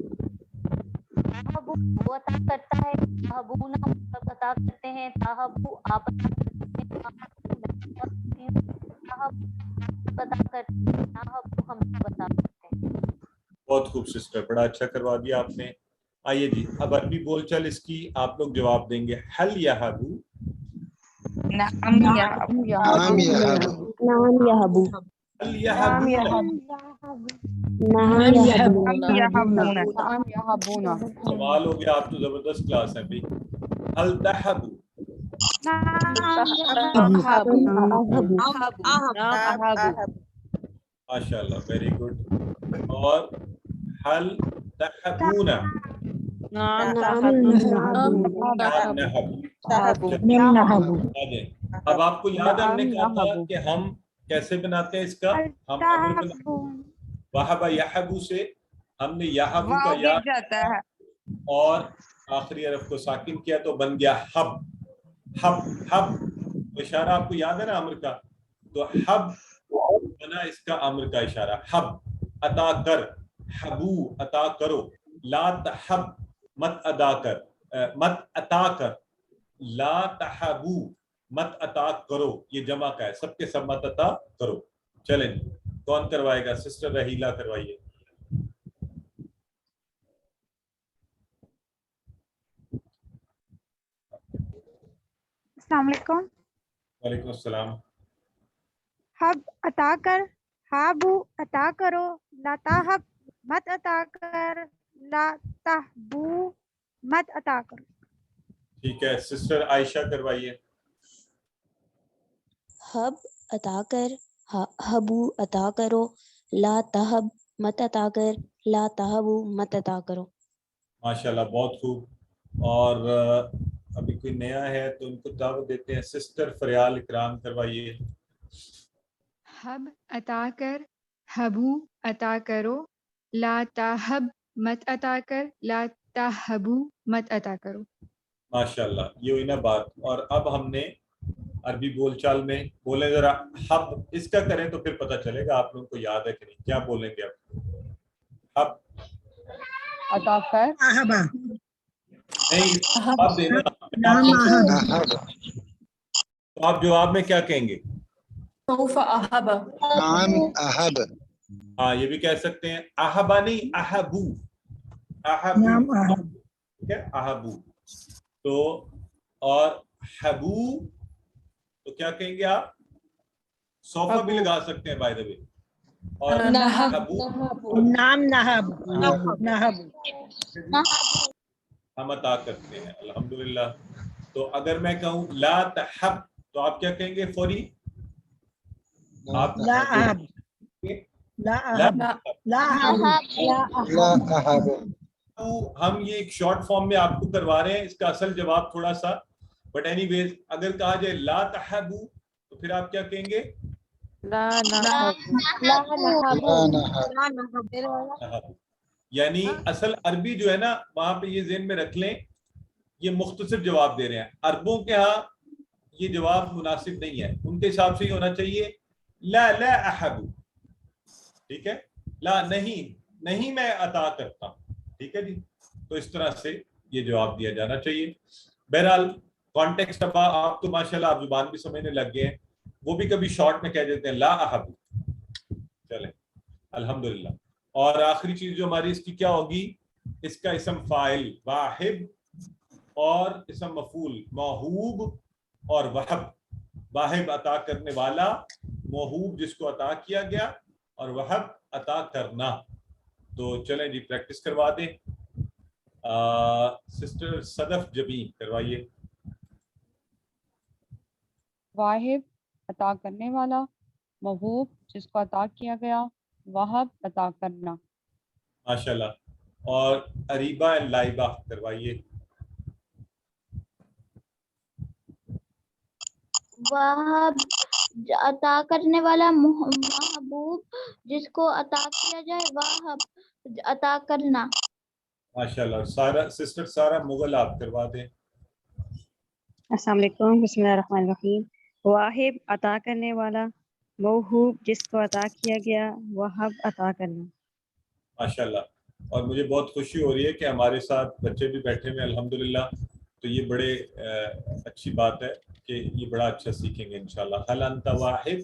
تہبو وہ عطا کرتا ہے، تہبونا وہ سب عطا کرتے ہیں، تہبو آپ عطا کرتے ہیں، تہبو عطا کرتے ہیں، تہبو ہم سب عطا کرتے ہیں. بہت خوب سسٹر، بڑا اچھا کروا دیا آپ نے. آئیے جی اب عربی بول چال اس کی آپ لوگ جواب دیں گے. حل یہبو، نعم یہبو، نعم یہب، نعم یہبو، حل یہبون. نعم یہبون، نعم یہبون، نعم یہبونا، کمال ہو گیا، آپ تو زبردست کلاس ہے بھائی. حل تحبو، ماشاء اللہ ویری گڈ. اور حل تحبون، اب آپ کو یاد ہے ہم نے کہا تھا کہ ہم کیسے بناتے ہیں اس کا. ہم وہب یحبو سے ہم نے یحبو کا یا جاتا ہے اور آخری حرف کو ساکن کیا تو بن گیا حب. حب حب اشارہ آپ کو یاد ہے نا امر کا، تو حب بنا اس کا امر کا اشارہ. حب عطا کر، حبو عطا کرو. لا تحب مت ادا کر، مت عطا کر. لا تحبو مت عطا کرو، یہ جمع کا ہے، سب کے سب مت عطا کرو. چلیں کون کروائے گا؟ سسٹر رحیلہ کروائیے. السلام علیکم. وعلیکم السلام. حب عطا کر، حابو عطا کرو، لا تحب مت عطا کر، لا تحبو مت عطا کرو. ٹھیک ہے سسٹر عائشہ کروائیے. حب عطا کر، حبو عطا کرو، لا تحب مت عطا کر، لا تحبو مت عطا کرو. ماشاءاللہ بہت خوب. اور ابھی کوئی نیا ہے تو ان کو دعوت دیتے ہیں. سسٹر فریال اکرام کروائیے. حب عطا کر، حبو عطا کرو، لا تحب مت عطا کر، لا تحبو مت عطا کرو. ماشاءاللہ یہ ہوئی نا بات. اور اب ہم نے عربی بول چال میں بولیں ذرا حب اس کا کریں تو پھر پتہ چلے گا آپ لوگوں کو یاد ہے کہ نہیں. کیا بولیں گے آپ؟ حب عطا کر، نہیں اب دینا تو آپ جواب میں کیا کہیں گے؟ نعم احب، ہاں یہ بھی کہہ سکتے ہیں. احبا نہیں احبو، احبو ٹھیک ہے احبو. تو اور حبو تو کیا کہیں گے آپ؟ صوفہ بھی لگا سکتے ہیں بائی دا وے. اور نام نہب، نہب ہم عطا کرتے ہیں الحمدللہ. تو اگر میں کہوں لا تحب تو آپ کیا کہیں گے فوری؟ آپ لا احب، لا احب، لا احب. ہم یہ ایک شارٹ فارم میں آپ کو کروا رہے ہیں، اس کا اصل جواب تھوڑا سا بٹ اینی ویز اگر کہا جائے لا تحبو تو پھر آپ کیا کہیں گے؟ لا یعنی اصل عربی جو ہے نا وہاں پہ یہ ذہن میں رکھ لیں یہ مختصر جواب دے رہے ہیں. عربوں کے ہاں یہ جواب مناسب نہیں ہے، ان کے حساب سے یہ ہونا چاہیے لا لا احب. ٹھیک ہے، لا نہیں میں عطا کرتا ہوں. ٹھیک ہے جی، تو اس طرح سے یہ جواب دیا جانا چاہیے. بہرحال کانٹیکسٹ اب آپ تو ماشاءاللہ آپ زبان بھی سمجھنے لگ گئے ہیں، وہ بھی کبھی شارٹ میں کہہ دیتے ہیں لا احب. چلیں الحمدللہ. اور آخری چیز جو ہماری اس کی کیا ہوگی؟ اس کا اسم فاعل واحب اور اسم مفعول موہوب اور وہب. واحب عطا کرنے والا، موہوب جس کو عطا کیا گیا، اور وہب عطا کرنا. تو چلیں جی پریکٹس کروا دیں. سسٹر صدف جبین کروائیے. واحب عطا کرنے والا، موہوب جس کو عطا کیا گیا، وہب عطا کرنا. ماشاءاللہ. اور اریبہ لائبہ کروائیے. وہب عطا کرنے والا، محبوب جس کو عطا کیا جائے، وہب عطا کرنا. ماشاءاللہ. سارا سسٹر سارا مغل آپ کروا دیں. السلام علیکم. بسم اللہ الرحمن الرحیم. واحب عطا کرنے والا، موہوب جس کو عطا کیا گیا، وہب عطا کرنا۔ ماشاءاللہ، اور مجھے بہت خوشی ہو رہی ہے کہ ہمارے ساتھ بچے بھی بیٹھے ہوئے ہیں الحمدللہ، تو یہ بڑے اچھی بات ہے کہ یہ بڑا اچھا سیکھیں گے انشاءاللہ۔ حل انت واحد،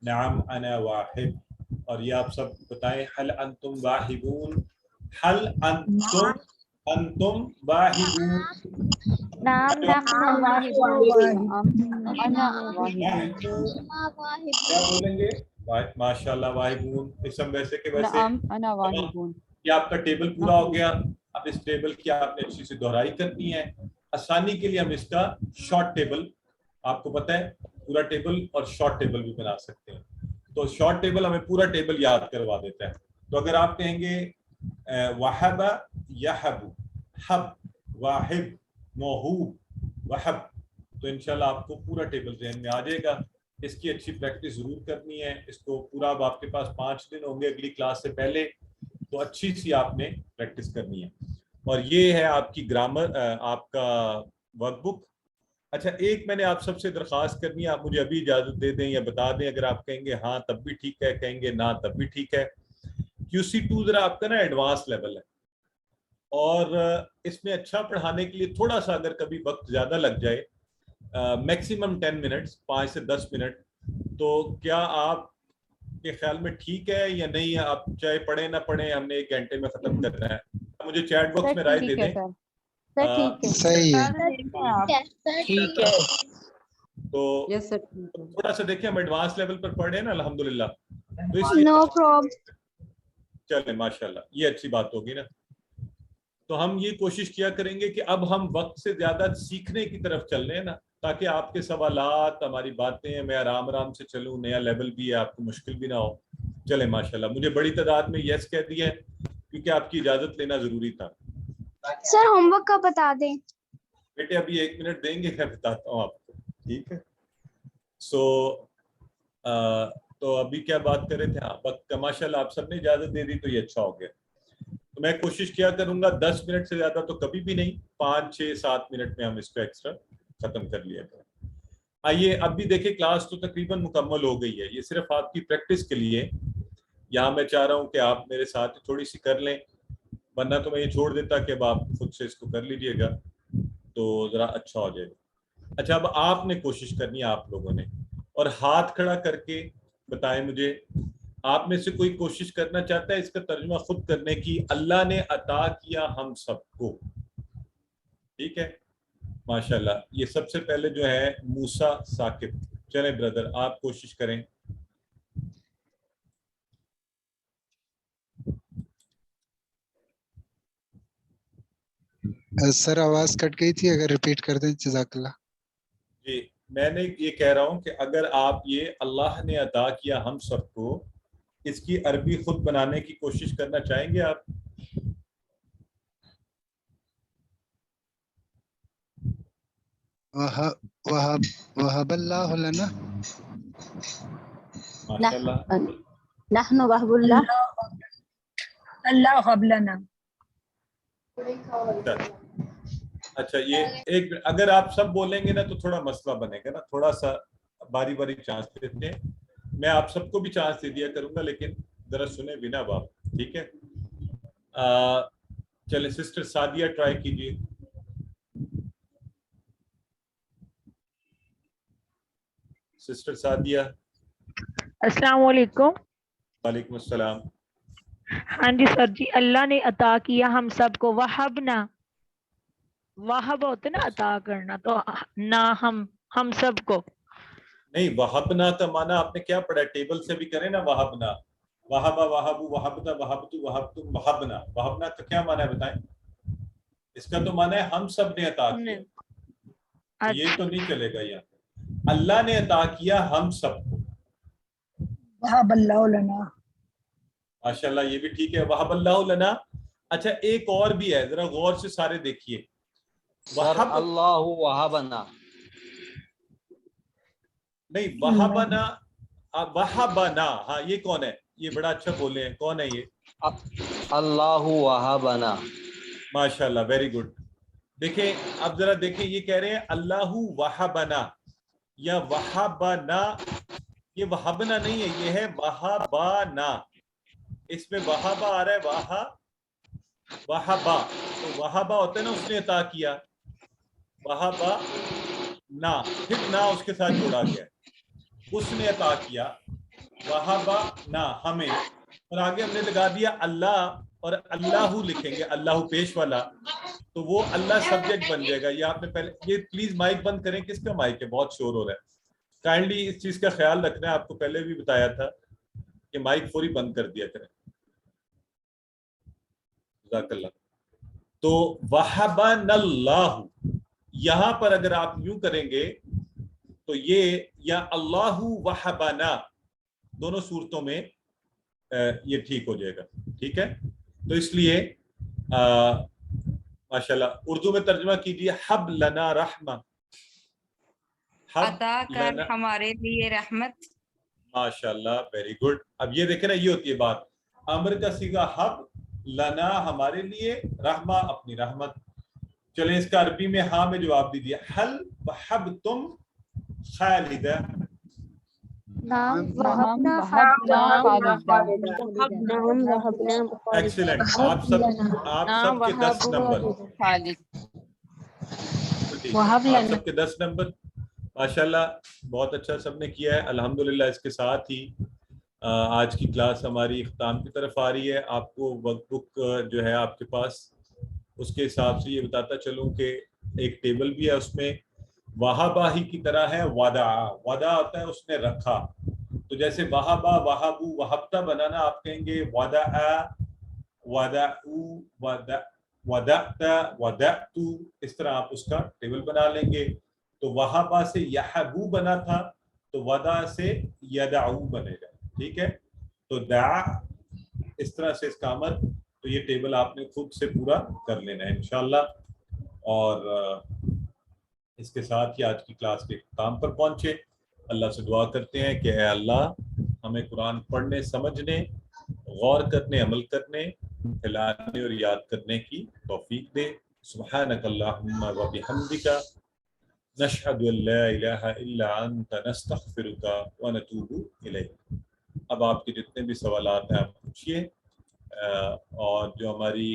نعم انا واحد، اور یہ آپ سب بتائیں حل انتم واحدون، حل انتم واحدون، نعم نحن واحدون، انا کیا بولیں گے؟ ماشاءاللہ واحدون، اسم ویسے کہ ویسے نعم انا واحدون۔ یہ آپ کا ٹیبل پورا ہو گیا۔ اب اس ٹیبل کی آپ نے اچھی سی دہرائی کرنی ہے۔ آسانی کے لیے ہم اس کا شارٹ ٹیبل، آپ کو پتہ ہے پورا ٹیبل اور شارٹ ٹیبل بھی بنا سکتے ہیں، تو شارٹ ٹیبل ہمیں پورا ٹیبل یاد کروا دیتا ہے۔ تو اگر آپ کہیں گے وہب یحب، حب، واحد، موہوب، وہب، تو انشاءاللہ آپ کو پورا ٹیبل ذہن میں آ جائے گا۔ اس کی اچھی پریکٹس ضرور کرنی ہے۔ اس کو پورا اب آپ کے پاس 5 دن ہوں گے اگلی کلاس سے پہلے، تو اچھی سی آپ نے پریکٹس کرنی ہے۔ اور یہ ہے آپ کی گرامر، آپ کا ورک بک۔ اچھا، ایک میں نے آپ سب سے درخواست کرنی ہے، آپ مجھے ابھی اجازت دے دیں یا بتا دیں، اگر آپ کہیں گے ہاں تب بھی ٹھیک ہے، کہیں گے نہ تب بھی ٹھیک ہے۔ QC2 ذرا آپ کا نا ایڈوانس لیول ہے، اور اس میں اچھا پڑھانے کے لیے تھوڑا سا اگر کبھی وقت زیادہ لگ جائے، میکسیمم 10 منٹس، 5 سے 10 منٹ، تو کیا آپ کے خیال میں ٹھیک ہے یا نہیں ہے؟ آپ چاہے پڑھیں نہ پڑھیں، ہم نے 1 گھنٹے میں ختم کرنا ہے۔ مجھے چیٹ باکس میں رائے دے دیں۔ صحیح ہے، ٹھیک ہے، تو یس سر ٹھیک ہے۔ تھوڑا سا دیکھیں، ہم ایڈوانس لیول پر پڑھ رہے ہیں نا الحمدللہ، تو اس لیے نو پرابلم۔ چلیں ماشاءاللہ، یہ اچھی بات ہوگی نا۔ تو ہم یہ کوشش کیا کریں گے کہ اب ہم وقت سے زیادہ سیکھنے کی طرف چل رہے ہیں نا، تاکہ آپ کے سوالات، ہماری باتیں، میں آرام آرام سے چلوں، نیا لیول بھی ہے، آپ کو مشکل بھی نہ ہو۔ چلیں ماشاءاللہ، مجھے بڑی تعداد میں یس کہہ دیا ہے کیونکہ آپ کی اجازت لینا ضروری تھا۔ سر ہوم ورک کا بتا دیں۔ بیٹے ابھی 1 منٹ دیں گے، میں بتاتا ہوں آپ کو، ٹھیک ہے؟ تو ابھی کیا بات کر رہے تھے؟ ہاں، وقت کا ماشاءاللہ آپ سب نے اجازت دے دی تو یہ اچھا ہو گیا۔ تو میں کوشش کیا کروں گا 10 منٹ سے زیادہ تو کبھی بھی نہیں، 5 6 7 منٹ میں ہم اس کو ایکسٹرا ختم کر لیا کریں۔ آئیے اب بھی دیکھیں، کلاس تو تقریباً مکمل ہو گئی ہے، یہ صرف آپ کی پریکٹس کے لیے۔ یہاں میں چاہ رہا ہوں کہ آپ میرے ساتھ تھوڑی سی کر لیں، ورنہ تو میں یہ چھوڑ دیتا کہ اب آپ خود سے اس کو کر لیجئے گا تو ذرا اچھا ہو جائے گا۔ اچھا، اب آپ نے کوشش کرنی ہے، آپ لوگوں نے، اور ہاتھ کھڑا کر کے بتائیں مجھے، آپ میں سے کوئی کوشش کرنا چاہتا ہے اس کا ترجمہ خود کرنے کی؟ اللہ نے عطا کیا ہم سب کو، ٹھیک ہے؟ ماشاءاللہ، یہ سب سے پہلے جو ہے موسیٰ ثاقب، چلیں بردر آپ کوشش کریں۔ سر آواز کٹ گئی تھی، اگر ریپیٹ کر دیں جزاک اللہ۔ جی، میں نے یہ کہہ رہا ہوں کہ اگر آپ یہ اللہ نے عطا کیا ہم سب کو، اس کی عربی خود بنانے کی کوشش کرنا چاہیں گے آپ؟ وہب اللہ لنا، ماشاءاللہ، نحن وهب اللہ، اللہ قبلنا۔ اچھا، یہ ایک اگر آپ سب بولیں گے نا تو تھوڑا مسئلہ بنے گا نا، تھوڑا سا باری باری چانس دیتے ہیں، میں آپ سب کو بھی چانس دے دیا کروں گا، لیکن ذرا سنیں بھی نا باپ، ٹھیک ہے؟ چلے سسٹر سعدیہ ٹرائی کیجیے۔ سسٹر سعدیہ۔ السلام علیکم۔ وعلیکم السلام۔ ہاں جی سر جی، اللہ نے عطا کیا ہم سب کو، وہبنا، وہب ہوتا نا عطا کرنا، تو نہ ہم سب کو نہیں، وہبنا کا معنی آپ نے کیا پڑھا؟ ٹیبل سے بھی کریں نا، وہبنا، وہبا، وہبو، وہبتا، وہبتو، وہبتم، وہبنا۔ وہبنا کا کیا معنی ہے بتائیں؟ اس کا تو معنی ہے ہم سب نے عطا کیا، یہ تو نہیں چلے گا یہاں۔ اللہ نے عطا کیا ہم سب کو، وہب اللہ لنا۔ ماشاءاللہ، یہ بھی ٹھیک ہے، وہب اللہ لنا۔ اچھا، ایک اور بھی ہے، ذرا غور سے سارے دیکھیے۔ اللہ وہبنا، نہیں، وہبنا، وہبنا، ہاں یہ کون ہے؟ یہ بڑا اچھا بولے ہیں، کون ہے یہ؟ اللہ وہبنا، ماشاءاللہ، ویری گڈ۔ دیکھیں اب ذرا دیکھیں، یہ کہہ رہے ہیں اللہ وہبنا یا وہبنا، یہ وہبنا نہیں ہے، یہ ہے وہبانا. اس میں وہبا آ رہا ہے، وہبا، تو وہبا ہوتا ہے نا اس نے عطا کیا، وہبا نا، پھر نا اس کے ساتھ جوڑا گیا ہے، اس نے عطا کیا، وہبا نا ہمیں، اور آگے ہم نے لگا دیا اللہ، اور اللہ لکھیں گے، اللہ پیش والا، تو وہ اللہ سبجیکٹ بن جائے گا. یہ آپ نے پہلے، یہ پلیز مائک بند کریں. کس کا مائک ہے؟ بہت شور ہو رہا ہے. کائنڈلی اس چیز کا خیال رکھنا ہے، آپ کو پہلے بھی بتایا تھا کہ مائک فوری بند کر دیا کریں. جزاک اللہ. تو وہبنا اللہ، یہاں پر اگر آپ یوں کریں گے تو یہ یا اللہ وہبنا دونوں صورتوں میں یہ ٹھیک ہو جائے گا. ٹھیک ہے، تو اس لیے ماشاءاللہ اردو میں ترجمہ کیجیے. حب لنا رحمہ، عطا کر ہمارے لیے رحمت. ماشاءاللہ، ویری گڈ. اب یہ دیکھیں نا، یہ ہوتی ہے بات، امر کا صیغہ حب لنا ہمارے لیے، رحمہ اپنی رحمت. چلیں اس کا عربی میں ہاں میں جواب دیجیے. حل وحبتم خالدہ، ایکسیلنٹ. آپ سب کے 10 نمبر، آپ سب کے 10 نمبر. ماشاءاللہ بہت اچھا سب نے کیا ہے الحمدللہ. اس کے ساتھ ہی آج کی کلاس ہماری اختتام کی طرف آ رہی ہے. آپ کو ورک بک جو ہے آپ کے پاس، اس کے حساب سے یہ بتاتا چلوں کہ ایک ٹیبل بھی ہے، اس میں وہبا ہی کی طرح ہے ودا. ودا ہوتا ہے اس نے رکھا، تو جیسے وہبا، وہبو، وہبتا بنانا آپ کہیں گے ودا، ودعو، ودعت، ودعتو، اس طرح آپ اس کا ٹیبل بنا لیں گے. تو وہبا سے یحبو بنا تھا، تو ودا سے یدعو بنے گا. ٹھیک ہے، تو دعا اس طرح سے اس کا عمل. تو یہ ٹیبل آپ نے خود سے پورا کر لینا ہے انشاءاللہ. اور اس کے ساتھ ہی آج کی کلاس کے اختتام پر پہنچے. اللہ سے دعا کرتے ہیں کہ اے اللہ ہمیں قرآن پڑھنے، سمجھنے، غور کرنے، عمل کرنے، پھیلانے اور یاد کرنے کی توفیق دے. سبحانک اللہم و بحمدک، نشہد ان لا الہ الا انت، نستغفرک و نتوب الیک. اب آپ کے جتنے بھی سوالات ہیں آپ پوچھیے، اور جو ہماری